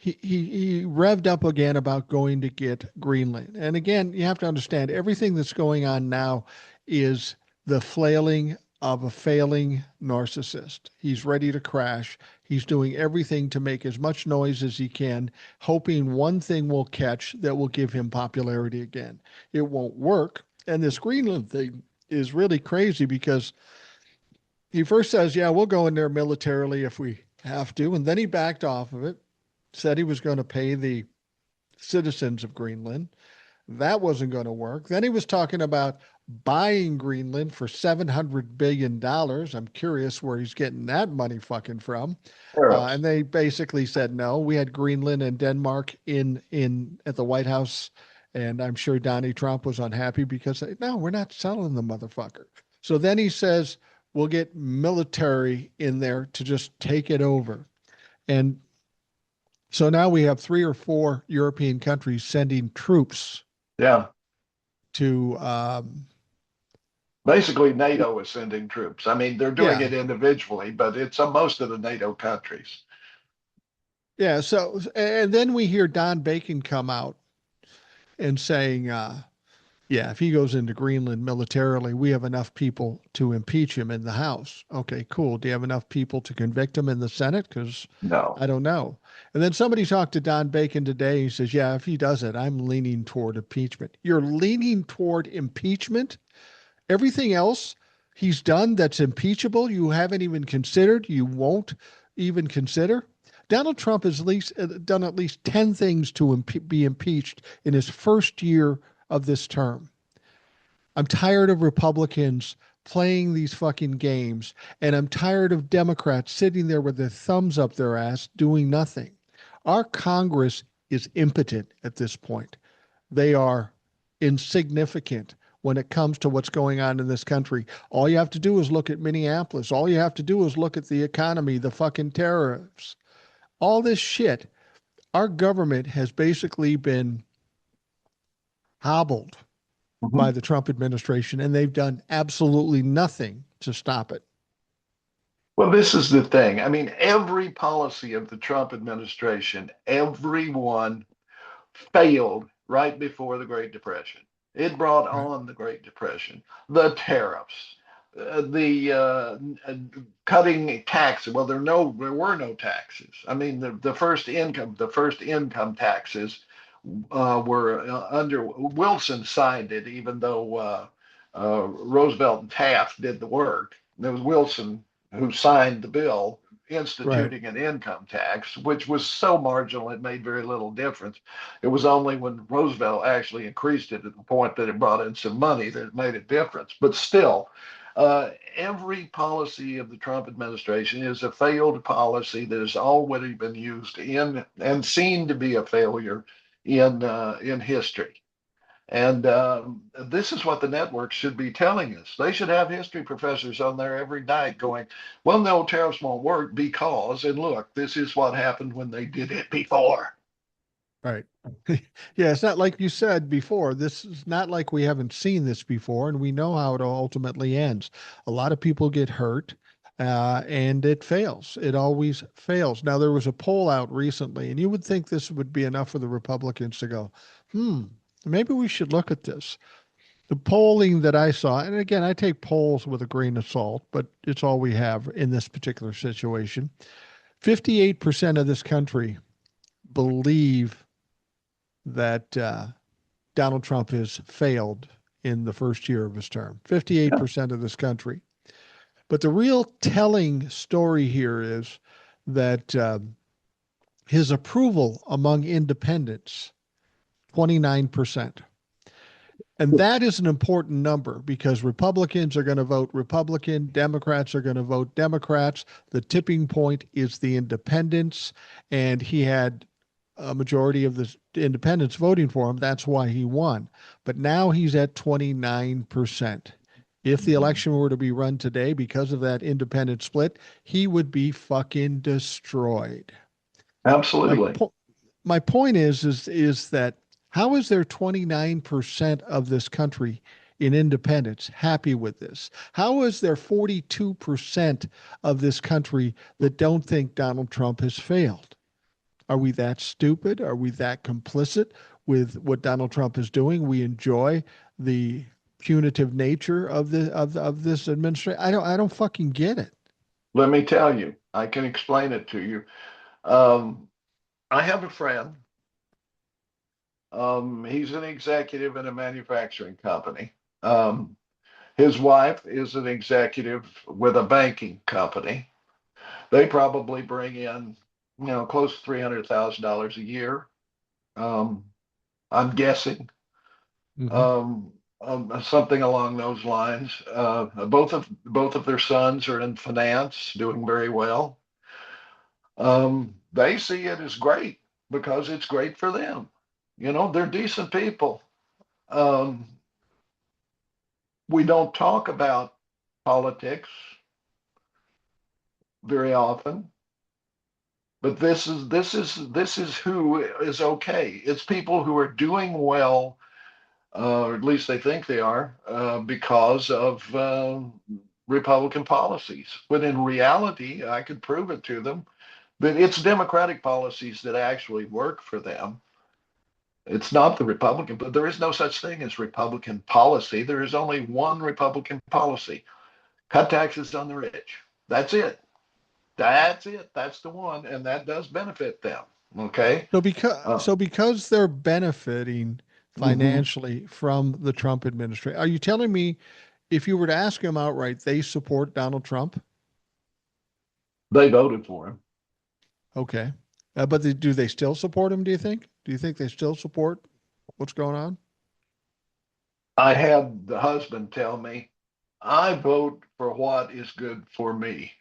he revved up again about going to get Greenland. And again, you have to understand everything that's going on now is the flailing of a failing narcissist. He's ready to crash. He's doing everything to make as much noise as he can, hoping one thing will catch that will give him popularity again. It won't work. And this Greenland thing is really crazy because he first says, yeah, we'll go in there militarily if we have to. And then he backed off of it, said he was going to pay the citizens of Greenland. That wasn't going to work. Then he was talking about buying Greenland for $700 billion. I'm curious where he's getting that money fucking from. And Tariffs. they basically said no. We had Greenland and Denmark in at the White House, and I'm sure Donnie Trump was unhappy because no, we're not selling the motherfucker. So then he says we'll get military in there to just take it over. And so now we have three or four European countries sending troops Yeah. to, Basically, NATO is sending troops. I mean, they're doing yeah, it individually, but it's most of the NATO countries. yeah. So, and then we hear Don Bacon come out and saying, yeah, if he goes into Greenland militarily, we have enough people to impeach him in the House. Okay, cool. Do you have enough people to convict him in the Senate? Because No. I don't know. And then somebody talked to Don Bacon today. He says, yeah, if he does it, I'm leaning toward impeachment. You're leaning toward impeachment? Everything else he's done that's impeachable, you haven't even considered, you won't even consider. Donald Trump has at least done at least 10 things to be impeached in his first year of this term. I'm tired of Republicans playing these fucking games, and I'm tired of Democrats sitting there with their thumbs up their ass doing nothing. Our Congress is impotent at this point. They are insignificant when it comes to what's going on in this country. All you have to do is look at Minneapolis. All you have to do is look at the economy, the fucking tariffs, all this shit. Our government has basically been hobbled by Mhm. the Trump administration, and they've done absolutely nothing to stop it. Well, this is the thing. I mean, every policy of the Trump administration, everyone failed right before the Great Depression. It brought Right. on the Great Depression, the tariffs, the cutting taxes. Well, there were no taxes. I mean, the first income taxes were under Wilson signed it, even though Roosevelt and Taft did the work. It was Wilson who signed the bill Right. instituting an income tax, which was so marginal it made very little difference. It was only when Roosevelt actually increased it at the point that it brought in some money that it made a difference. But still, every policy of the Trump administration is a failed policy that has already been used in and seen to be a failure in history. And this is what the network should be telling us. They should have history professors on there every night going, well, no, tariffs won't work because, and look, this is what happened when they did it before. Right. Yeah, it's not like you said before. This is not like we haven't seen this before, and we know how it ultimately ends. A lot of people get hurt, and it fails. It always fails. Now, there was a poll out recently, and you would think this would be enough for the Republicans to go, maybe we should look at this. The polling that I saw, and again, I take polls with a grain of salt, but it's all we have in this particular situation. 58% of this country believe that Donald Trump has failed in the first year of his term. 58% of this country. But the real telling story here is that his approval among independents, 29%. And that is an important number because Republicans are going to vote Republican, Democrats are going to vote Democrats. The tipping point is the independents, and he had a majority of the independents voting for him. That's why he won. But now he's at 29%. If the election were to be run today because of that independent split, he would be fucking destroyed. Absolutely. My point is that how is there 29% of this country in independence happy with this? How is there 42% of this country that don't think Donald Trump has failed? Are we that stupid? Are we that complicit with what Donald Trump is doing? We enjoy the punitive nature of this administration. I don't fucking get it. Let me tell you, I can explain it to you. I have a friend. He's an executive in a manufacturing company. His wife is an executive with a banking company. They probably bring in, close to $300,000 a year. I'm guessing. Something along those lines. Both of their sons are in finance, doing very well. They see it as great because it's great for them. They're decent people. We don't talk about politics very often, but this is who is okay. It's people who are doing well, or at least they think they are, because of Republican policies. When in reality, I could prove it to them that it's Democratic policies that actually work for them. It's not the Republican, but there is no such thing as Republican policy. There is only one Republican policy: cut taxes on the rich. That's it. That's it. That's the one, and that does benefit them. Okay. So because they're benefiting financially from the Trump administration, are you telling me if you were to ask them outright, they support Donald Trump? They voted for him. Okay. But do they still support him, do you think? Do you think they still support what's going on? I had the husband tell me, I vote for what is good for me.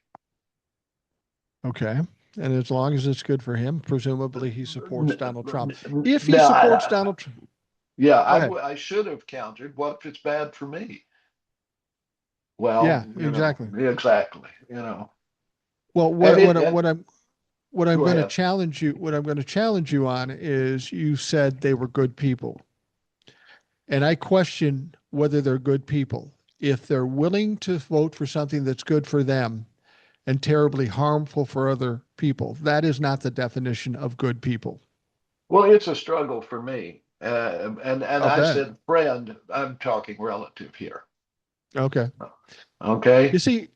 Okay. And as long as it's good for him, presumably he supports Donald Trump. If he supports Donald Trump. Yeah, I should have countered, what if it's bad for me? Well, yeah, exactly. Exactly. Well, what I'm going to challenge you on is you said they were good people. And I question whether they're good people. If they're willing to vote for something that's good for them and terribly harmful for other people, that is not the definition of good people. Well, it's a struggle for me. And I said, friend, I'm talking relative here. Okay. Okay. You see,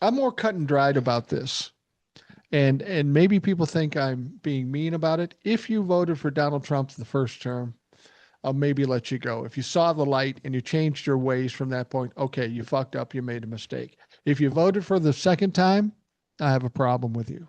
I'm more cut and dried about this. And maybe people think I'm being mean about it. If you voted for Donald Trump the first term, I'll maybe let you go. If you saw the light and you changed your ways from that point, okay, you fucked up, you made a mistake. If you voted for the second time, I have a problem with you.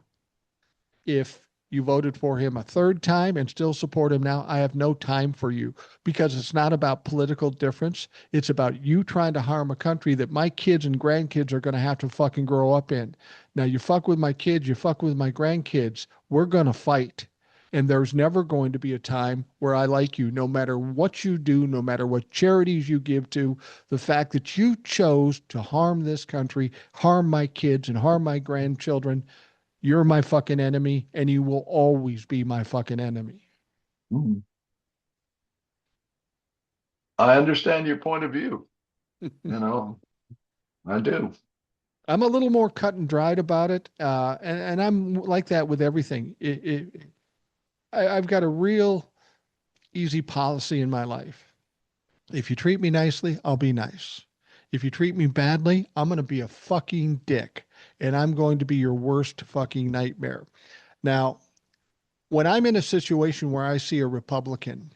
If you voted for him a third time and still support him now, I have no time for you, because it's not about political difference. It's about you trying to harm a country that my kids and grandkids are going to have to fucking grow up in. Now, you fuck with my kids, you fuck with my grandkids, we're going to fight. And there's never going to be a time where I like you, no matter what you do, no matter what charities you give to. The fact that you chose to harm this country, harm my kids, and harm my grandchildren, you're my fucking enemy, and you will always be my fucking enemy. Mhm. I understand your point of view. You know, I do. I'm a little more cut and dried about it, and I'm like that with everything. I've got a real easy policy in my life. If you treat me nicely, I'll be nice. If you treat me badly, I'm going to be a fucking dick, and I'm going to be your worst fucking nightmare. Now, when I'm in a situation where I see a Republican,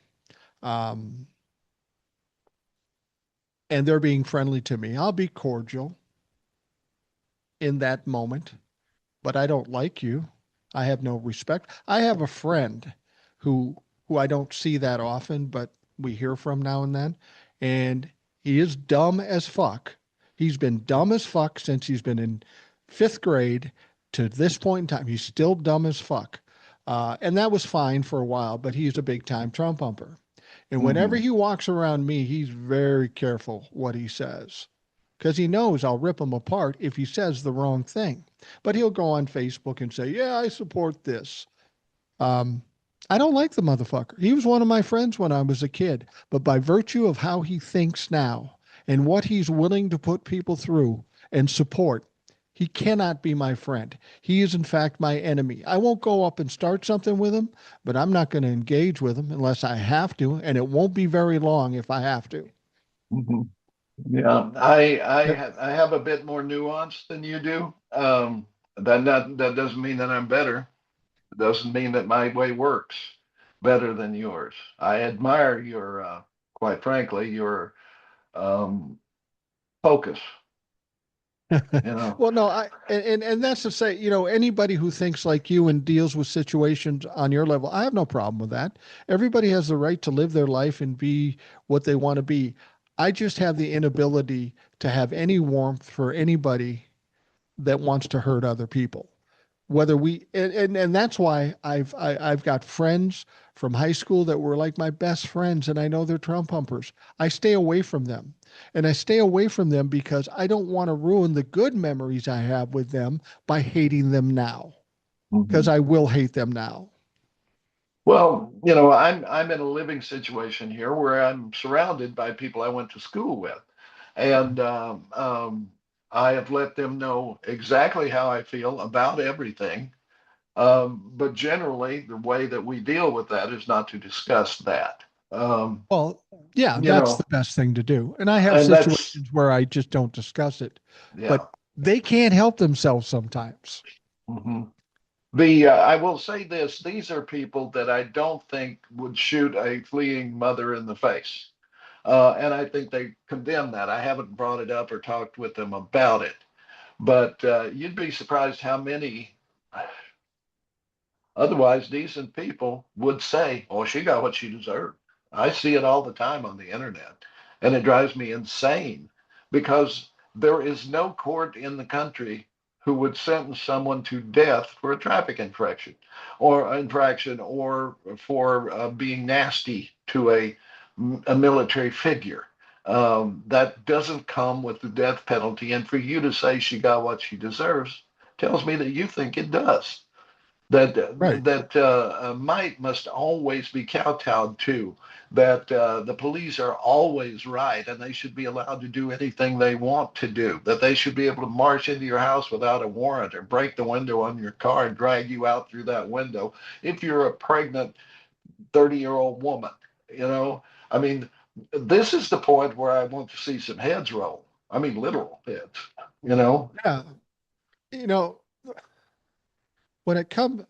um, and they're being friendly to me, I'll be cordial in that moment, but I don't like you. I have no respect. I have a friend who I don't see that often, but we hear from now and then, and he is dumb as fuck. He's been dumb as fuck since he's been in fifth grade to this point in time. He's still dumb as fuck. And that was fine for a while, but he's a big time Trump bumper. And whenever Hmm. he walks around me, he's very careful what he says because he knows I'll rip him apart if he says the wrong thing. But he'll go on Facebook and say, "Yeah, I support this." Um, I don't like the motherfucker. He was one of my friends when I was a kid, but by virtue of how he thinks now and what he's willing to put people through and support, he cannot be my friend. He is, in fact, my enemy. I won't go up and start something with him, but I'm not going to engage with him unless I have to, and it won't be very long if I have to. Hmm. Yeah, Yep. I have a bit more nuance than you do. That doesn't mean that I'm better. It doesn't mean that my way works better than yours. I admire your, quite frankly, your um, focus. You know. Well, no, and that's to say, anybody who thinks like you and deals with situations on your level, I have no problem with that. Everybody has the right to live their life and be what they want to be. I just have the inability to have any warmth for anybody that wants to hurt other people. Whether we and that's why I've got friends from high school that were like my best friends, and I know they're Trump pumpers. I stay away from them, and I stay away from them because I don't want to ruin the good memories I have with them by hating them now, because Mhm. I will hate them now. Well, I'm in a living situation here where I'm surrounded by people I went to school with, and I have let them know exactly how I feel about everything. But generally, the way that we deal with that is not to discuss that. Um, Well, yeah, you that's the know, best thing to do. And I have and that's situations where I just don't discuss it, yeah. but they can't help themselves sometimes. Hmm. I will say this: these are people that I don't think would shoot a fleeing mother in the face. And I think they condemn that. I haven't brought it up or talked with them about it, but you'd be surprised how many otherwise decent people would say, "Oh, she got what she deserved." I see it all the time on the internet, and it drives me insane because there is no court in the country who would sentence someone to death for a traffic infraction or for being nasty to a military figure. That doesn't come with the death penalty. And for you to say she got what she deserves tells me that you think it does. Right. That might must always be kowtowed to. That the police are always right, and they should be allowed to do anything they want to do. That they should be able to march into your house without a warrant or break the window on your car and drag you out through that window if you're a pregnant 30-year-old woman. You know, I mean, this is the point where I want to see some heads roll. I mean, literal heads. You know. Yeah. You know, when it comes,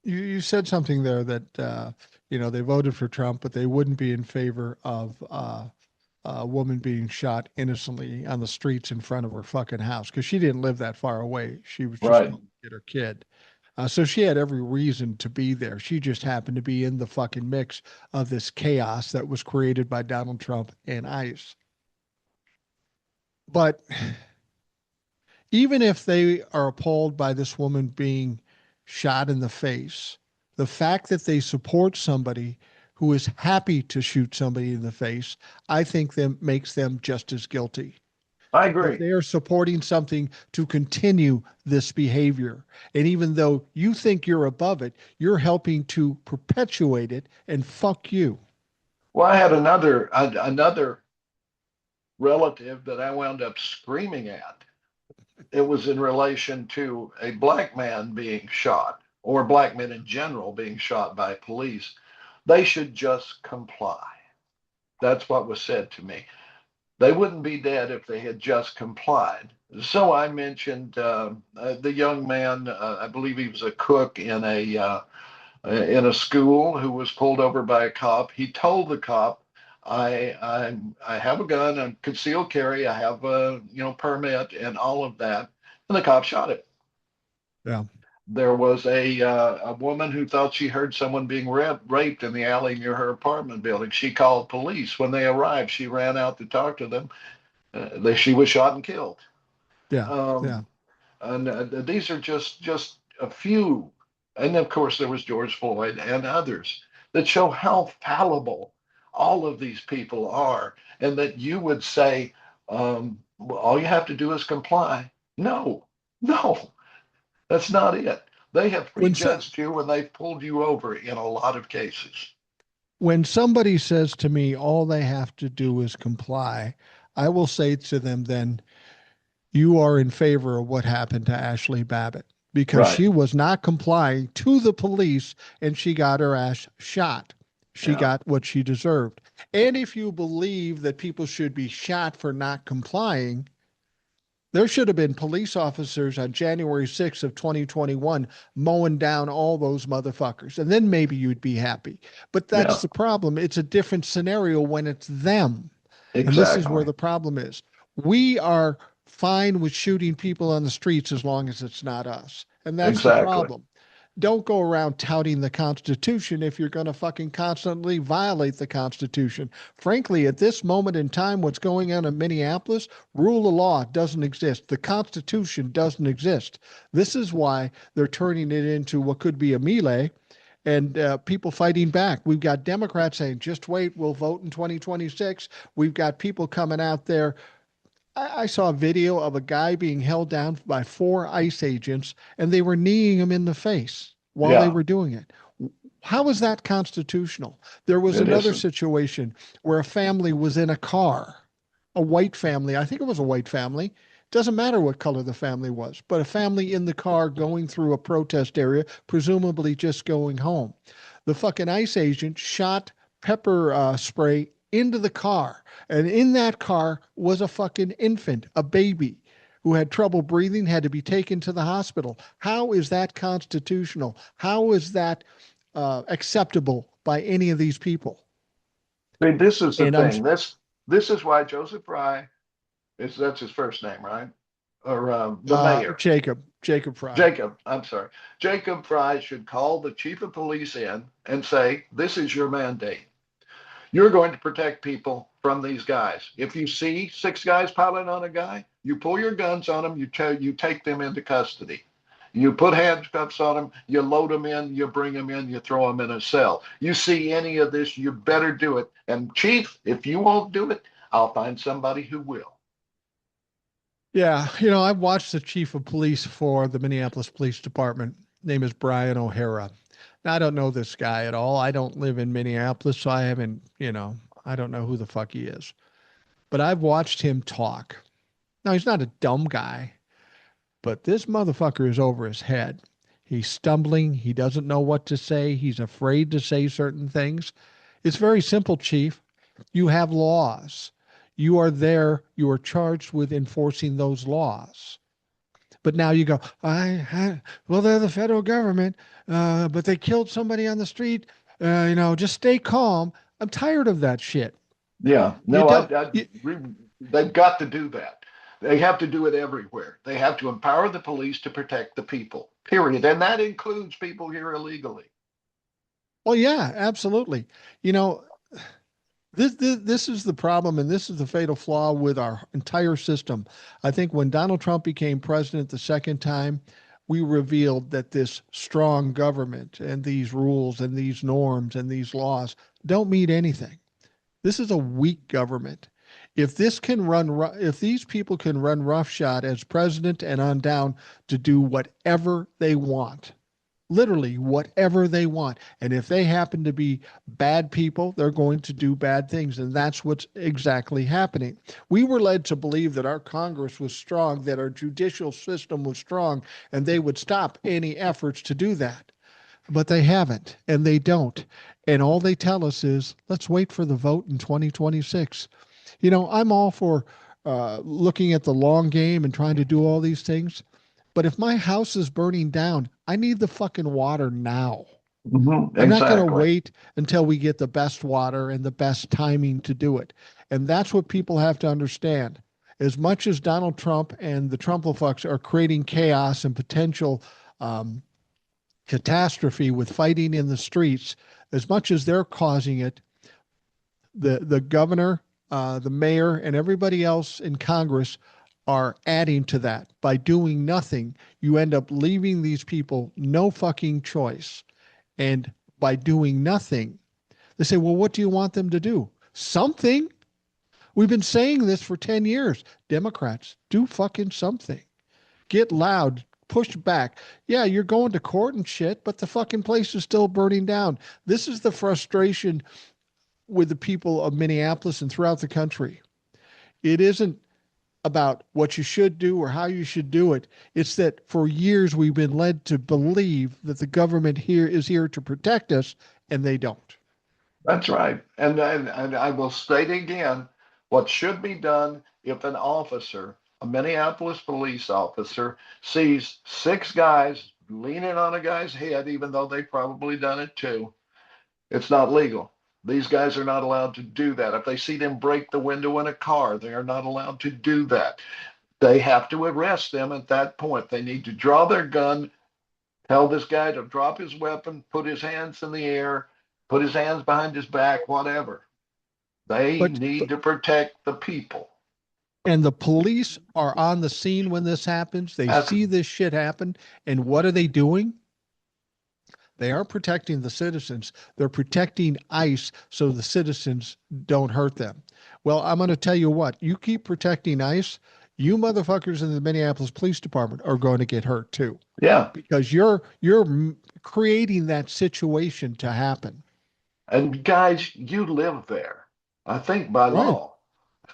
you said something there that they voted for Trump, but they wouldn't be in favor of a woman being shot innocently on the streets in front of her fucking house because she didn't live that far away. She was just Right. going to get her kid. So she had every reason to be there. She just happened to be in the fucking mix of this chaos that was created by Donald Trump and ICE. But even if they are appalled by this woman being shot in the face, The fact that they support somebody who is happy to shoot somebody in the face, I think them makes them just as guilty. I That agree. they are supporting something to continue this behavior. And even though you think you're above it, you're helping to perpetuate it and fuck you. Well, I had another relative that I wound up screaming at. It was in relation to a black man being shot, or black men in general being shot by police. They should just comply. That's what was said to me. They wouldn't be dead if they had just complied. So I mentioned the young man. I believe he was a cook in a school who was pulled over by a cop. He told the cop, I have a gun, a concealed carry, I have a permit and all of that," and the cop shot him. Yeah. There was a woman who thought she heard someone being raped in the alley near her apartment building. She called police. When they arrived, she ran out to talk to them. She was shot and killed. Yeah. Yeah. Um, and these are just a few. And of course, there was George Floyd and others that show how fallible all of these people are, and that you would say, well, all you have to do is comply. No, no, that's not it. They have When so, prejudged you and they've pulled you over in a lot of cases. when somebody says to me all they have to do is comply, I will say to them then, you are in favor of what happened to Ashley Babbitt because Right. she was not complying to the police and she got her ass shot. She Yeah. got what she deserved. And if you believe that people should be shot for not complying, there should have been police officers on January 6th of 2021 mowing down all those motherfuckers. And then maybe you'd be happy. But that's Yeah. the problem. It's a different scenario when it's them. And this is where Exactly. the problem is. We are fine with shooting people on the streets as long as it's not us. And that's the Exactly. problem. Don't go around touting the Constitution if you're going to fucking constantly violate the Constitution. Frankly, at this moment in time, what's going on in Minneapolis, rule of law doesn't exist. The Constitution doesn't exist. This is why they're turning it into what could be a melee and people fighting back. We've got Democrats saying, just wait, we'll vote in 2026. We've got people coming out there. I saw a video of a guy being held down by four ICE agents, and they were kneeing him in the face while they Yeah. were doing it. How is that constitutional? There was It another isn't. situation where a family was in a car, a white family. I think it was a white family. Doesn't matter what color the family was, but a family in the car going through a protest area, presumably just going home. The fucking ICE agent shot pepper spray into the car. And in that car was a fucking infant, a baby who had trouble breathing, had to be taken to the hospital. How is that constitutional? How is that acceptable by any of these people? See, this is the And I'm thing. This is why Joseph Fry is that's his first name, right? Or the mayor. Jacob Fry. Jacob, I'm sorry. Jacob Fry should call the chief of police in and say, this is your mandate. You're going to protect people from these guys. If you see six guys piling on a guy, you pull your guns on them, you take them into custody. You put handcuffs on them, you load them in, you bring them in, you throw them in a cell. You see any of this, you better do it. And chief, if you won't do it, I'll find somebody who will. Yeah, I've watched the chief of police for the Minneapolis Police Department. Name is Brian O'Hara. Now, I don't know this guy at all. I don't live in Minneapolis, so I haven't, I don't know who the fuck he is. But I've watched him talk. Now, he's not a dumb guy, but this motherfucker is over his head. He's stumbling. He doesn't know what to say. He's afraid to say certain things. It's very simple, Chief. You have laws. You are there. You are charged with enforcing those laws. But now you go, well, they're the federal government, but they killed somebody on the street. Just stay calm. I'm tired of that shit. Yeah, You no, don't. You, they've got to do that. They have to do it everywhere. They have to empower the police to protect the people, period. And that includes people here illegally. well, yeah, absolutely. You know, this is the problem, and this is the fatal flaw with our entire system. I think when Donald Trump became president the second time, we revealed that this strong government and these rules and these norms and these laws don't mean anything. This is a weak government. If these people can run roughshod as president and on down to do whatever they want, literally whatever they want. And if they happen to be bad people, they're going to do bad things. And that's what's exactly happening. We were led to believe that our Congress was strong, that our judicial system was strong, and they would stop any efforts to do that. But they haven't, and they don't. And all they tell us is, let's wait for the vote in 2026. I'm all for looking at the long game and trying to do all these things. But if my house is burning down, I need the fucking water now. I'm not going to Exactly. wait until we get the best water and the best timing to do it. And that's what people have to understand. As much as Donald Trump and the Trumplefucks are creating chaos and potential um, catastrophe with fighting in the streets, as much as they're causing it, the governor, the mayor, and everybody else in Congress are adding to that. By doing nothing, you end up leaving these people no fucking choice. And by doing nothing, they say, well, what do you want them to do? Something. We've been saying this for 10 years. Democrats, do fucking something. Get loud, push back. Yeah, you're going to court and shit, but the fucking place is still burning down. This is the frustration with the people of Minneapolis and throughout the country. It isn't about what you should do or how you should do it. It's that for years we've been led to believe that the government here is here to protect us, and they don't. That's right. And I will state again what should be done if an officer, a Minneapolis police officer, sees six guys leaning on a guy's head, even though they've probably done it too. It's not legal. These guys are not allowed to do that. If they see them break the window in a car, they are not allowed to do that. They have to arrest them at that point. They need to draw their gun, tell this guy to drop his weapon, put his hands in the air, put his hands behind his back, whatever. They But need to protect the people. and the police are on the scene when this happens. They That's see this shit happen, and what are they doing? They aren't protecting the citizens. They're protecting ICE so the citizens don't hurt them. Well, I'm going to tell you what, you keep protecting ICE, you motherfuckers in the Minneapolis Police Department are going to get hurt too, yeah. because you're creating that situation to happen. And guys, you live there. I think by Right, law.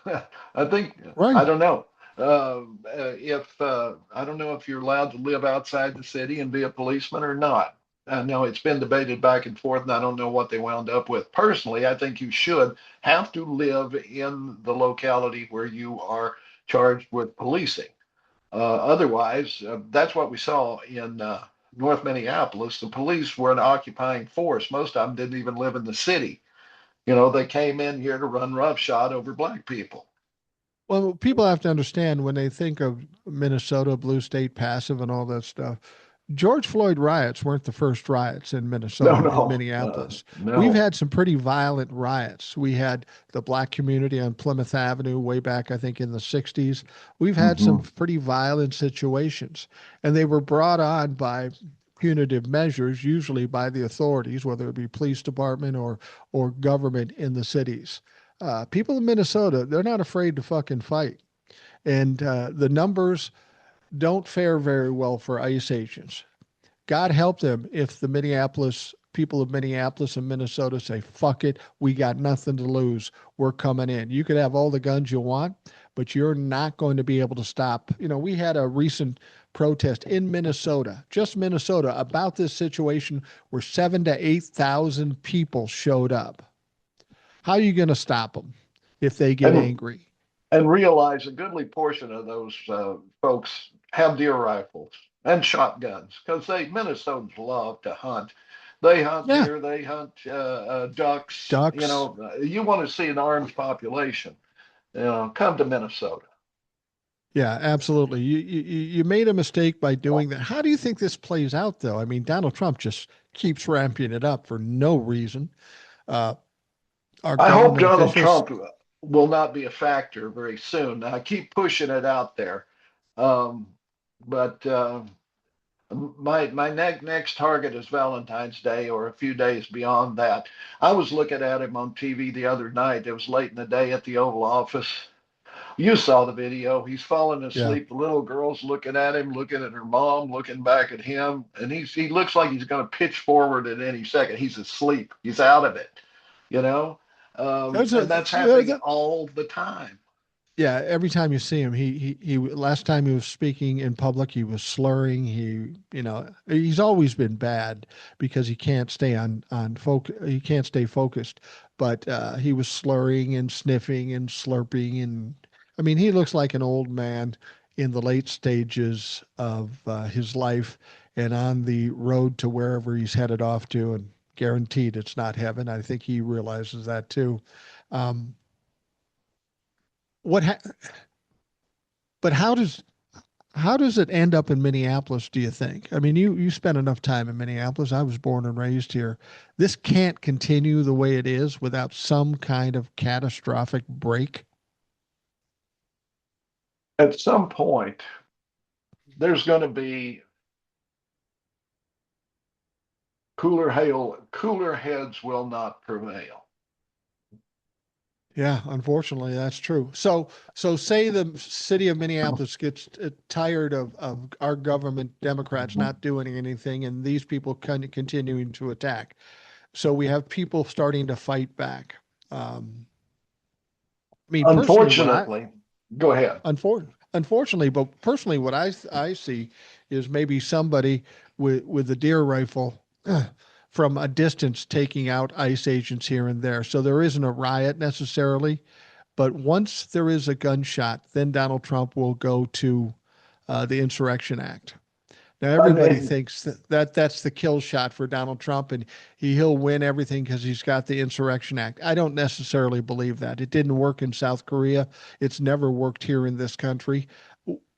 I think I right. don't know. If I don't know if you're allowed to live outside the city and be a policeman or not. I know it's been debated back and forth, and I don't know what they wound up with. Personally, I think you should have to live in the locality where you are charged with policing. Otherwise, that's what we saw in North Minneapolis. The police were an occupying force. Most of them didn't even live in the city. They came in here to run roughshod over black people. Well, people have to understand when they think of Minnesota, blue state passive, and all that stuff. George Floyd riots weren't the first riots in No, Minnesota, in no, Minneapolis. We've no. had some pretty violent riots. We had the black community on Plymouth Avenue way back, I think, in the 60s. We've had some Hmm. pretty violent situations, and they were brought on by punitive measures, usually by the authorities, whether it be police department or government in the cities. People in Minnesota, they're not afraid to fucking fight. And the numbers don't fare very well for ICE agents. God help them if the Minneapolis people of Minneapolis and Minnesota say, fuck it, we got nothing to lose. We're coming in. You could have all the guns you want, but you're not going to be able to stop. We had a recent protest in Minnesota, just Minnesota, about this situation where 7 to 8,000 people showed up. How are you going to stop them if they get And angry? and realize a goodly portion of those folks have deer rifles and shotguns because Minnesotans love to hunt. They hunt Yeah, deer, they hunt ducks. ducks. You want to see an armed population, come to Minnesota. Yeah, absolutely. You made a mistake by doing that. How do you think this plays out, though? I mean, Donald Trump just keeps ramping it up for no reason. Uh, our I hope government Donald officials, Trump will not be a factor very soon. I keep pushing it out there, um, but My next target is Valentine's Day or a few days beyond that. I was looking at him on TV the other night. It was late in the day at the Oval Office. You saw the video. He's falling Yeah. asleep. The little girl's looking at him, looking at her mom, looking back at him, and he looks like he's going to pitch forward at any second. He's asleep. He's out of it, you know, There's and a, that's happening all the time. yeah, every time you see him, last time he was speaking in public, he was slurring. He's always been bad because he can't stay on focus. He can't stay focused. But he was slurring and sniffing and slurping, and I mean, he looks like an old man in the late stages of his life and on the road to wherever he's headed off to, and guaranteed it's not heaven. I think he realizes that too. Um, what ha- But how does it end up in Minneapolis, do you think? I mean, you spent enough time in Minneapolis. I was born and raised here. This can't continue the way it is without some kind of catastrophic break. At some point, there's going to be cooler heads will not prevail. Yeah, unfortunately, that's true. So say the city of Minneapolis gets tired of our government, Democrats not doing anything, and these people continuing to attack. So we have people starting to fight back. I mean, personally, Unfortunately, go ahead. unfortunately, but personally, what I see is maybe somebody with a deer rifle from a distance taking out ICE agents here and there. So there isn't a riot necessarily, but once there is a gunshot, then Donald Trump will go to the Insurrection Act. Now I everybody mean, thinks that that's the kill shot for Donald Trump, and he'll win everything because he's got the Insurrection Act. I don't necessarily believe that. It didn't work in South Korea. It's never worked here in this country.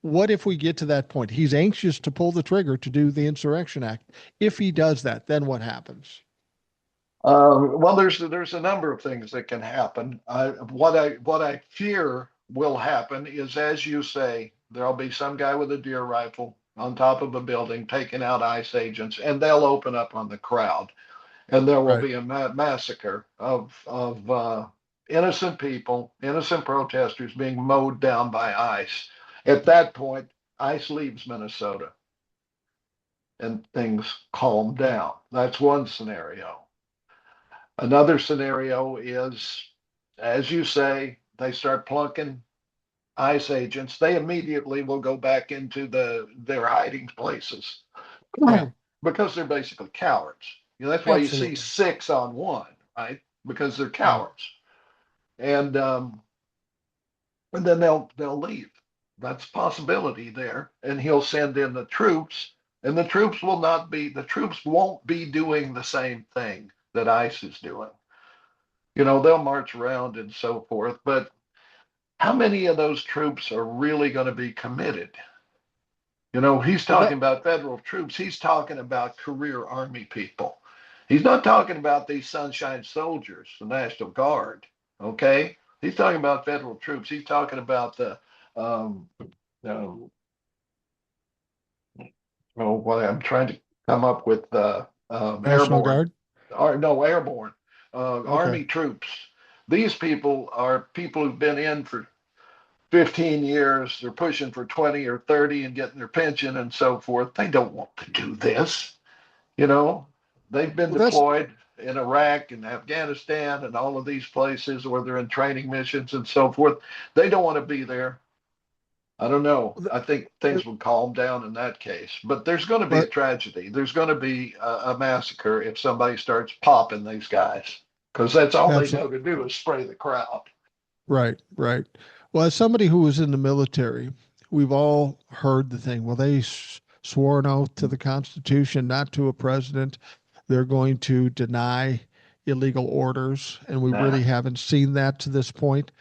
What if we get to that point? He's anxious to pull the trigger to do the Insurrection Act. If he does that, then what happens? well, there's a number of things that can happen. What I fear will happen is, as you say, there'll be some guy with a deer rifle on top of a building taking out ICE agents, and they'll open up on the crowd, and there will Right. be a massacre of innocent people, innocent protesters being mowed down by ICE. At that point, ICE leaves Minnesota, and things calm down. That's one scenario. Another scenario is, as you say, they start plunking ICE agents. They immediately will go back into their hiding places Yeah, because they're basically cowards. That's why you see absolutely. 6 on 1, right? Because they're Right. cowards, and and then they'll leave. That's a possibility there, and he'll send in the troops, and the troops won't be doing the same thing that ICE is doing. They'll march around and so forth, but how many of those troops are really going to be committed? He's Well, talking about federal troops. He's talking about career Army people. He's not talking about these Sunshine Soldiers, the National Guard. Okay. He's talking about federal troops. He's talking about the, um, oh, what I'm trying to come up with, National airborne, Guard. or no, airborne, Okay. Army troops. These people are people who've been in for 15 years, they're pushing for 20 or 30 and getting their pension and so forth. They don't want to do this. You know, they've been Well, that's deployed in Iraq and Afghanistan and all of these places where they're in training missions and so forth. They don't want to be there. I don't know. I think things will calm down in that case, but there's going to be a but tragedy. There's going to be a massacre if somebody starts popping these guys because that's all they know absolutely to do is spray the crowd. right, right. Well, as somebody who was in the military, we've all heard the thing. Well, they swore an oath to the Constitution, not to a president. They're going to deny illegal orders, and we Nah. really haven't seen that to this point.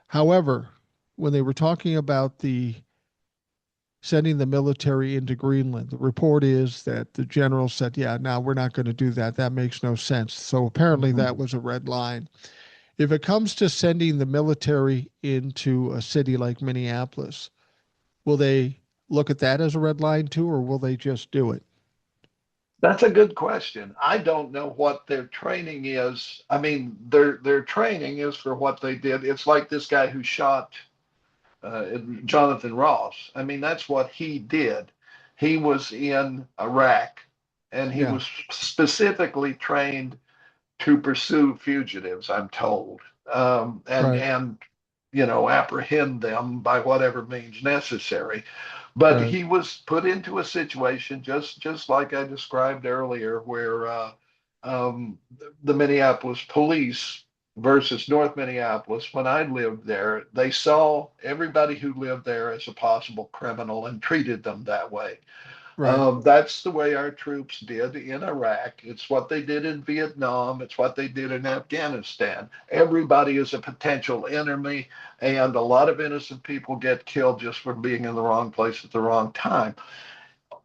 However, when they were talking about the sending the military into Greenland, the report is that the general said, "Yeah, no, we're not going to do that. That makes no sense." So apparently, that was a red line. If it comes to sending the military into a city like Minneapolis, will they look at that as a red line too, or will they just do it? That's a good question. I don't know what their training is. I mean, their training is for what they did. It's like this guy who shot Jonathan Ross. I mean, that's what he did. He was in Iraq, and he Yeah, was specifically trained to pursue fugitives, I'm told, right, and apprehend them by whatever means necessary. But right. he was put into a situation just like I described earlier, where the Minneapolis police versus North Minneapolis, when I lived there, they saw everybody who lived there as a possible criminal and treated them that way. Right. That's the way our troops did in Iraq. It's what they did in Vietnam. It's what they did in Afghanistan. Everybody is a potential enemy, and a lot of innocent people get killed just for being in the wrong place at the wrong time.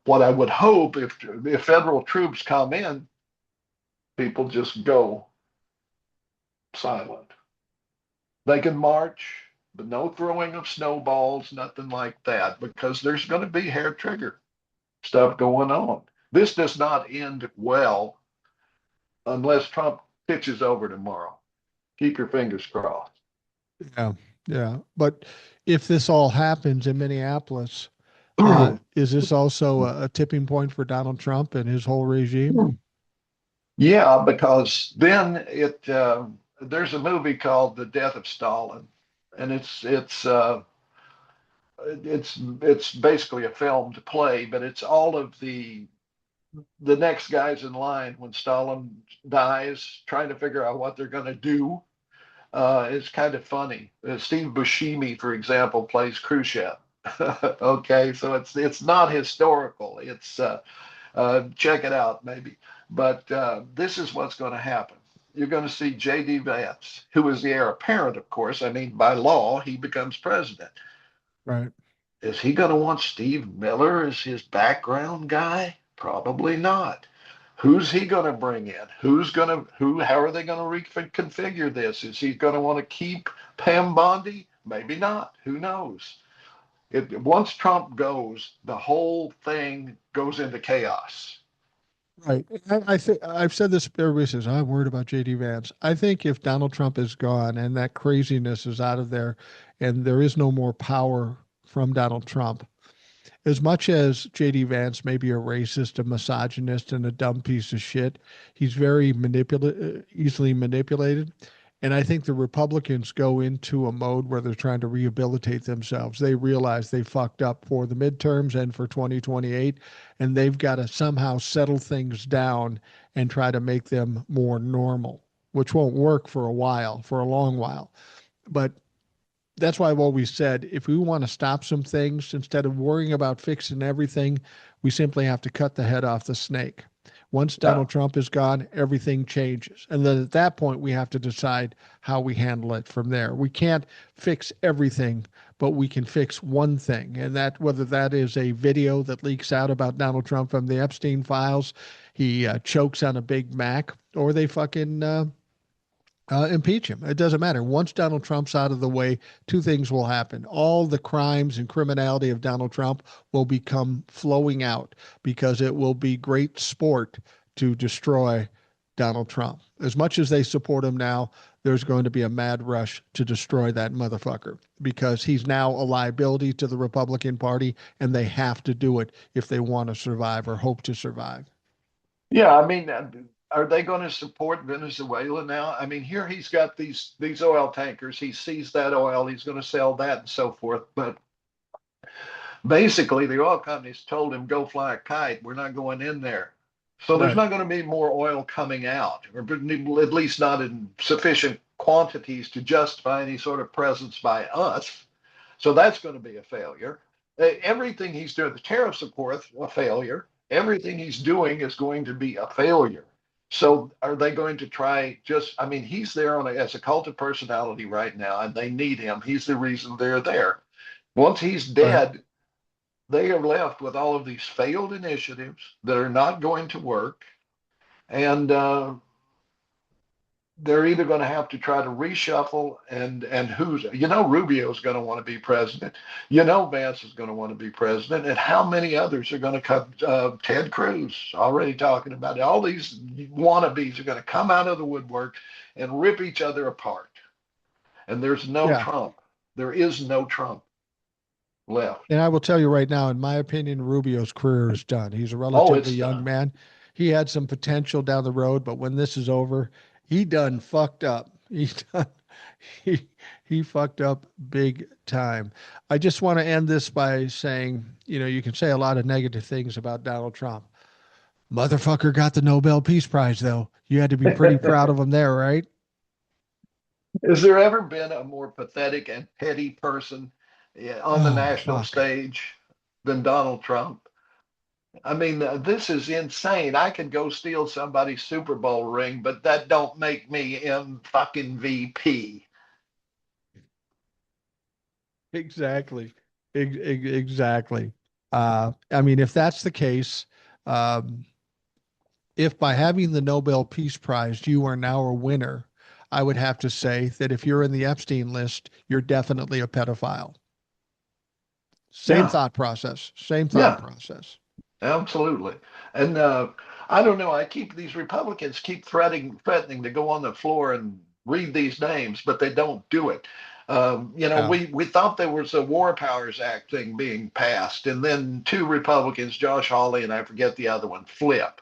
What I would hope, if federal troops come in, people just go silent. They can march, but no throwing of snowballs, nothing like that, because there's going to be hair trigger stuff going on. This does not end well unless Trump pitches over tomorrow. Keep your fingers crossed. Yeah, yeah. But if this all happens in Minneapolis, is this also a tipping point for Donald Trump and his whole regime? Yeah, because then there's a movie called The Death of Stalin, and it's basically a filmed play, but it's all of the next guys in line when Stalin dies, trying to figure out what they're going to do. It's kind of funny. Steve Buscemi, for example, plays Khrushchev. Okay, so it's not historical. It's check it out maybe. But this is what's going to happen. You're going to see J.D. Vance, who is the heir apparent, of course. I mean, by law, he becomes president. Right. Is he going to want Steve Miller as his background guy? Probably not. Who's he going to bring in? How are they going to reconfigure this? Is he going to want to keep Pam Bondi? Maybe not. Who knows? Once Trump goes, the whole thing goes into chaos. Right. I think I've said this. Everybody says I'm worried about JD Vance. I think if Donald Trump is gone and that craziness is out of there, and there is no more power from Donald Trump, as much as JD Vance may be a racist, a misogynist, and a dumb piece of shit, he's very easily manipulated. And I think the Republicans go into a mode where they're trying to rehabilitate themselves. They realize they fucked up for the midterms and for 2028, and they've got to somehow settle things down and try to make them more normal, which won't work for a while, for a long while. But that's why I've always said if we want to stop some things, instead of worrying about fixing everything, we simply have to cut the head off the snake. Once Yeah. Donald Trump is gone, everything changes. And then at that point, we have to decide how we handle it from there. We can't fix everything, but we can fix one thing. And that, whether that is a video that leaks out about Donald Trump from the Epstein files, he chokes on a Big Mac, or they fucking impeach him. It doesn't matter. Once Donald Trump's out of the way, two things will happen. All the crimes and criminality of Donald Trump will become flowing out because it will be great sport to destroy Donald Trump. As much as they support him now, there's going to be a mad rush to destroy that motherfucker because he's now a liability to the Republican Party and they have to do it if they want to survive or hope to survive. Yeah, I mean, are they going to support Venezuela now? I mean, here he's got these oil tankers. He sees that oil, he's going to sell that and so forth. But basically, the oil companies told him, "Go fly a kite. We're not going in there." So there's Right. not going to be more oil coming out, or at least not in sufficient quantities to justify any sort of presence by us. So that's going to be a failure. Everything he's doing, the tariffs, of course, a failure. Everything he's doing is going to be a failure. So are they going to try I mean, he's there as a cult of personality right now, and they need him. He's the reason they're there. Once he's Right. dead, they are left with all of these failed initiatives that are not going to work. And they're either going to have to try to reshuffle and who's, Rubio's going to want to be president. Vance is going to want to be president, and how many others are going to come? Ted Cruz already talking about it. All these wannabes are going to come out of the woodwork and rip each other apart. And there's no Yeah. Trump. There is no Trump left. And I will tell you right now, in my opinion, Rubio's career is done. He's a Oh, relatively it's young done. man. He had some potential down the road, but when this is over, he done fucked up. He done he he fucked up big time. I just want to end this by saying, you can say a lot of negative things about Donald Trump. Motherfucker got the Nobel Peace Prize though. You had to be pretty proud of him there, right? Has there ever been a more pathetic and petty person on the Oh, national fuck. stage than Donald Trump? I mean, this is insane. I could go steal somebody's Super Bowl ring, but that don't make me M fucking VP. Exactly. Exactly. I mean, if that's the case, um, if by having the Nobel Peace Prize, you are now a winner, I would have to say that if you're in the Epstein list, you're definitely a pedophile. Same Yeah, thought process. Same thought yeah, process. absolutely. And I don't know. These Republicans keep threatening to go on the floor and read these names, but they don't do it. Yeah. We thought there was a War Powers Act thing being passed, and then two Republicans, Josh Hawley and I forget the other one, flip.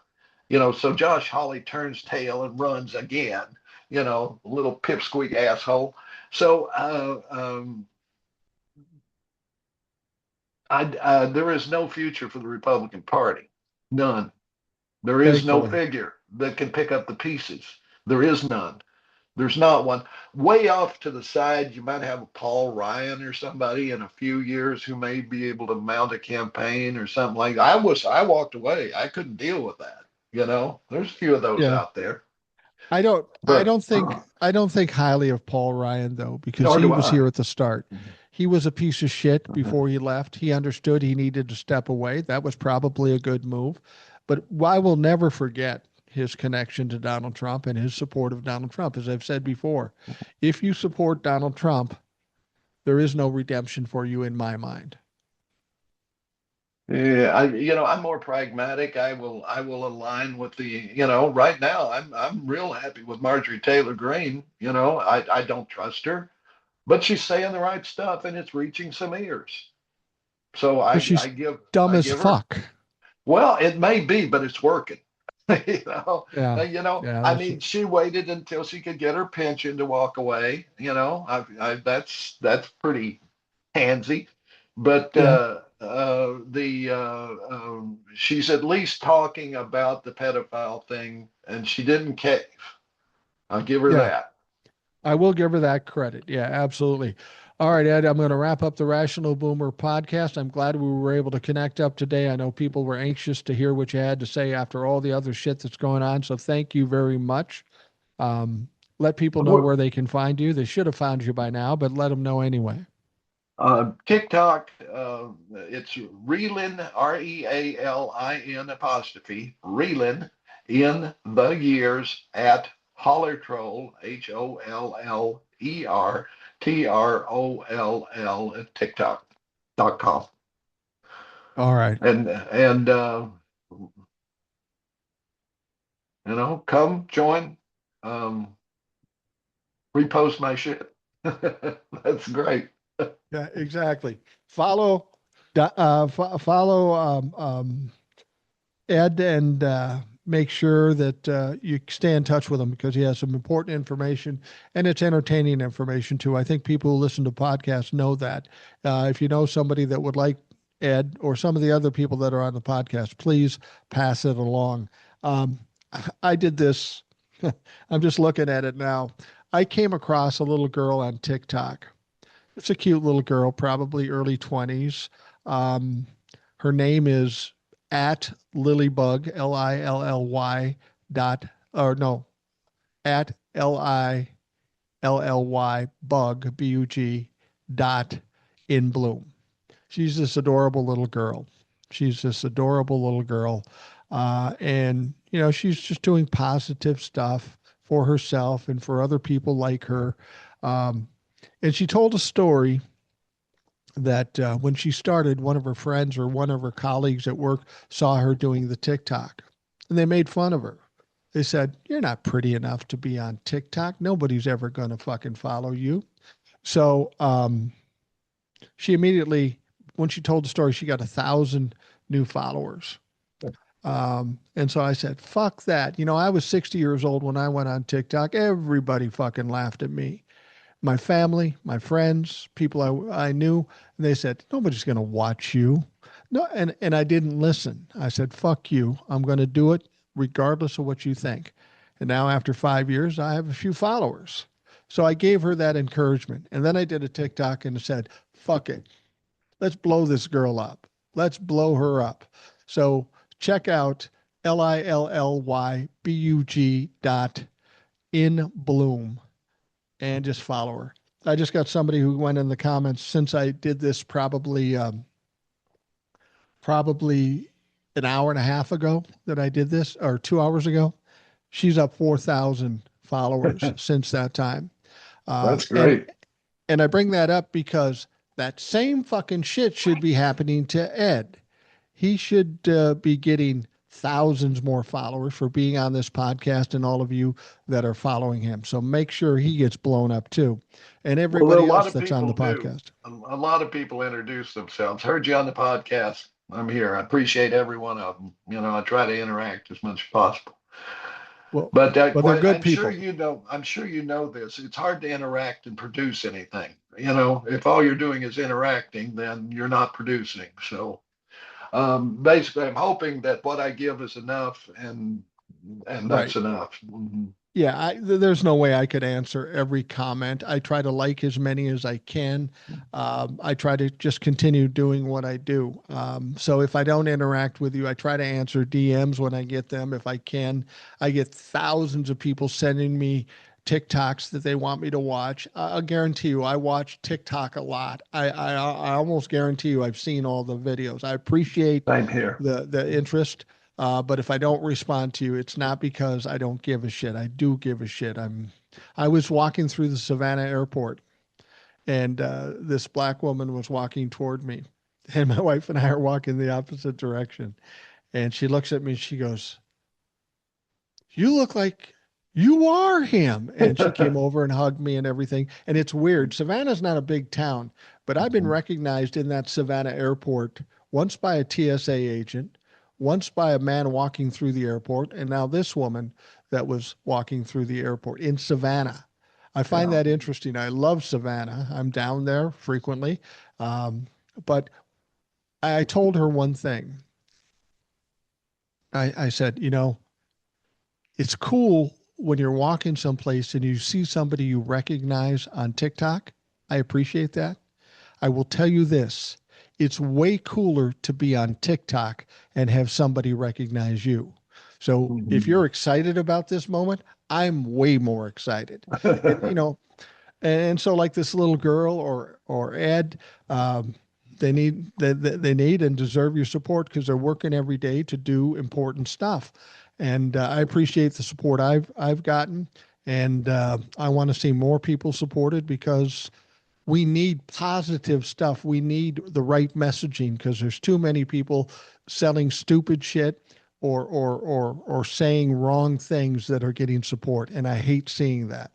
So Josh Hawley turns tail and runs again. Little pipsqueak asshole. So there is no future for the Republican Party. None. There is no Thankfully. figure that can pick up the pieces. There is none. There's not one. Way off to the side, you might have a Paul Ryan or somebody in a few years who may be able to mount a campaign or something like that. I walked away. I couldn't deal with that. There's a few of those Yeah. out there, I don't I but don't think I don't think highly of Paul Ryan though, because nor he do was I. here at the start. He was a piece of shit before he left. He understood he needed to step away. That was probably a good move. But I will never forget his connection to Donald Trump and his support of Donald Trump. As I've said before, if you support Donald Trump, there is no redemption for you in my mind. Yeah, I'm more pragmatic. I will align with right now I'm real happy with Marjorie Taylor Greene. I don't trust her, but she's saying the right stuff and it's reaching some ears. So I But she's I give dumb I as give her, fuck. well, it may be, but it's working. you know, Yeah. I Yeah. mean, she waited until she could get her pension to walk away. That's pretty handsy, but Yeah. the she's at least talking about the pedophile thing, and she didn't cave. I'll give her Yeah. that. I will give her that credit. Yeah, absolutely. All right, Ed, I'm going to wrap up the Rational Boomer podcast. I'm glad we were able to connect up today. I know people were anxious to hear what you had to say after all the other shit that's going on. So thank you very much. Let people know where they can find you. They should have found you by now, but let them know anyway. TikTok, it's Reelin, Realin apostrophe, Reelin in the years at Hollertroll, HOLLERTROLL at TikTok.com. All right. And come join, um, repost my shit. That's great. Yeah, exactly. Follow, follow Ed and make sure that you stay in touch with him because he has some important information and it's entertaining information too. I think people who listen to podcasts know that. If you know somebody that would like Ed or some of the other people that are on the podcast, please pass it along. Um, I did this. I'm just looking at it now. I came across a little girl on TikTok. It's a cute little girl, probably early 20s. Um, Her name is at Lillybug, Lilly dot, or no, at Lilly bug, Bug dot in bloom. She's this adorable little girl. She's this adorable little girl. And she's just doing positive stuff for herself and for other people like her. Um, and she told a story that when she started, one of her friends or one of her colleagues at work saw her doing the TikTok and they made fun of her. They said, "You're not pretty enough to be on TikTok. Nobody's ever going to fucking follow you." So she immediately, when she told the story, she got 1,000 new followers. And so I said, fuck that. You know, I was 60 years old when I went on TikTok. Everybody fucking laughed at me. My family, my friends, people I knew, and they said, nobody's going to watch you. No, and I didn't listen. I said, fuck you. I'm going to do it regardless of what you think. And now after 5 years, I have a few followers. So I gave her that encouragement. And then I did a TikTok and said, fuck it. Let's blow this girl up. Let's blow her up. So check out LILLYBUG.InBloom and just follow her. I just got somebody who went in the comments since I did this probably an hour and a half ago that I did this, or 2 hours ago. She's up 4,000 followers since that time. Uh, That's and great. and I bring that up because that same fucking shit should be happening to Ed. He should be getting thousands more followers for being on this podcast and all of you that are following him. So make sure he gets blown up too. And Well, a everybody lot else of that's on people the do. podcast. A lot of people introduce themselves. Heard you on the podcast. I'm here. I appreciate every one of them. You know, I try to interact as much as possible. Well, But well, they're good I'm sure people. you know. I'm sure you know this. It's hard to interact and produce anything. You know, if all you're doing is interacting, then you're not producing. So basically, I'm hoping that what I give is enough, and Right. that's enough. Mhm. Yeah, there's no way I could answer every comment. I try to like as many as I can. I try to just continue doing what I do. So if I don't interact with you, I try to answer DMs when I get them if I can. I get thousands of people sending me TikToks that they want me to watch. I'll guarantee you, I watch TikTok a lot. I almost guarantee you, I've seen all the videos. I appreciate Same here. the interest. But if I don't respond to you, it's not because I don't give a shit. I do give a shit. I was walking through the Savannah airport and this black woman was walking toward me. And my wife and I are walking the opposite direction. And she looks at me and she goes, "You look like you are him." And she came over and hugged me and everything. And it's weird. Savannah's not a big town, but I've been recognized in that Savannah airport once by a TSA agent, once by a man walking through the airport, and now this woman that was walking through the airport in Savannah. I find Yeah. that interesting. I love Savannah. I'm down there frequently. Um, but I told her one thing. I said, you know, it's cool when you're walking someplace and you see somebody you recognize on TikTok. I appreciate that. I will tell you this, it's way cooler to be on TikTok and have somebody recognize you. So if Mhm. you're excited about this moment, I'm way more excited. And, you know, and so like this little girl or Ed, um, they need and deserve your support because they're working every day to do important stuff. And I appreciate the support I've gotten, and I want to see more people supported because we need positive stuff. We need the right messaging because there's too many people selling stupid shit or saying wrong things that are getting support, and I hate seeing that.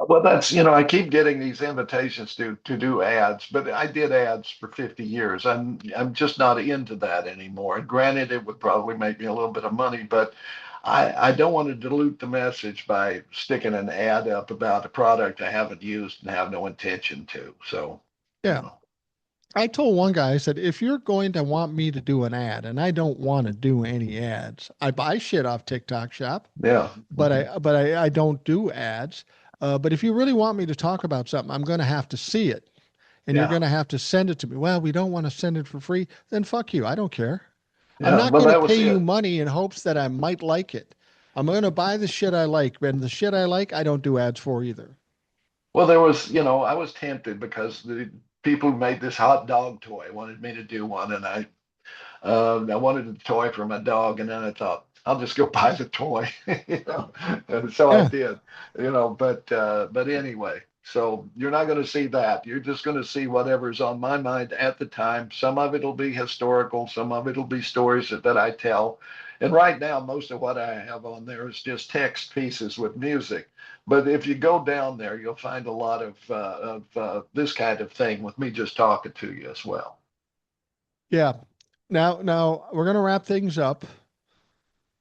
Well, that's, you know, I keep getting these invitations to do ads, but I did ads for 50 years. I'm just not into that anymore. Granted, it would probably make me a little bit of money, but I don't want to dilute the message by sticking an ad up about a product I haven't used and have no intention to. So, you Yeah. know, I told one guy, I said, if you're going to want me to do an ad, and I don't want to do any ads, I buy shit off TikTok Shop, yeah. but I don't do ads. But if you really want me to talk about something, I'm going to have to see it, and you're Yeah. going to have to send it to me. Well, we don't want to send it for free. Then fuck you. I don't care. I'm Yeah. not Well, going to that pay was you it. money in hopes that I might like it. I'm going to buy the shit I like, and the shit I like, I don't do ads for either. Well, there was, you know, I was tempted because the people who made this hot dog toy wanted me to do one, and I wanted a toy for my dog, and then I thought, I'll just go buy the toy, you know. And so I Yeah. did, you know. But anyway, so you're not going to see that. You're just going to see whatever's on my mind at the time. Some of it'll be historical, some of it'll be stories that I tell. And right now, most of what I have on there is just text pieces with music. But if you go down there, you'll find a lot of this kind of thing with me just talking to you as well. Yeah. Now we're going to wrap things up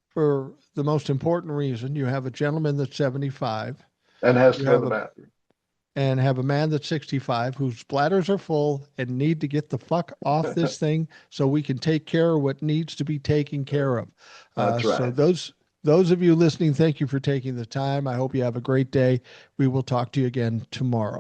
for the most important reason. You have a gentleman that's 75. And has to You go to have the a bathroom. and have a man that's 65 whose bladders are full and need to get the fuck off this thing so we can take care of what needs to be taken care of. That's So right. those of you listening, thank you for taking the time. I hope you have a great day. We will talk to you again tomorrow.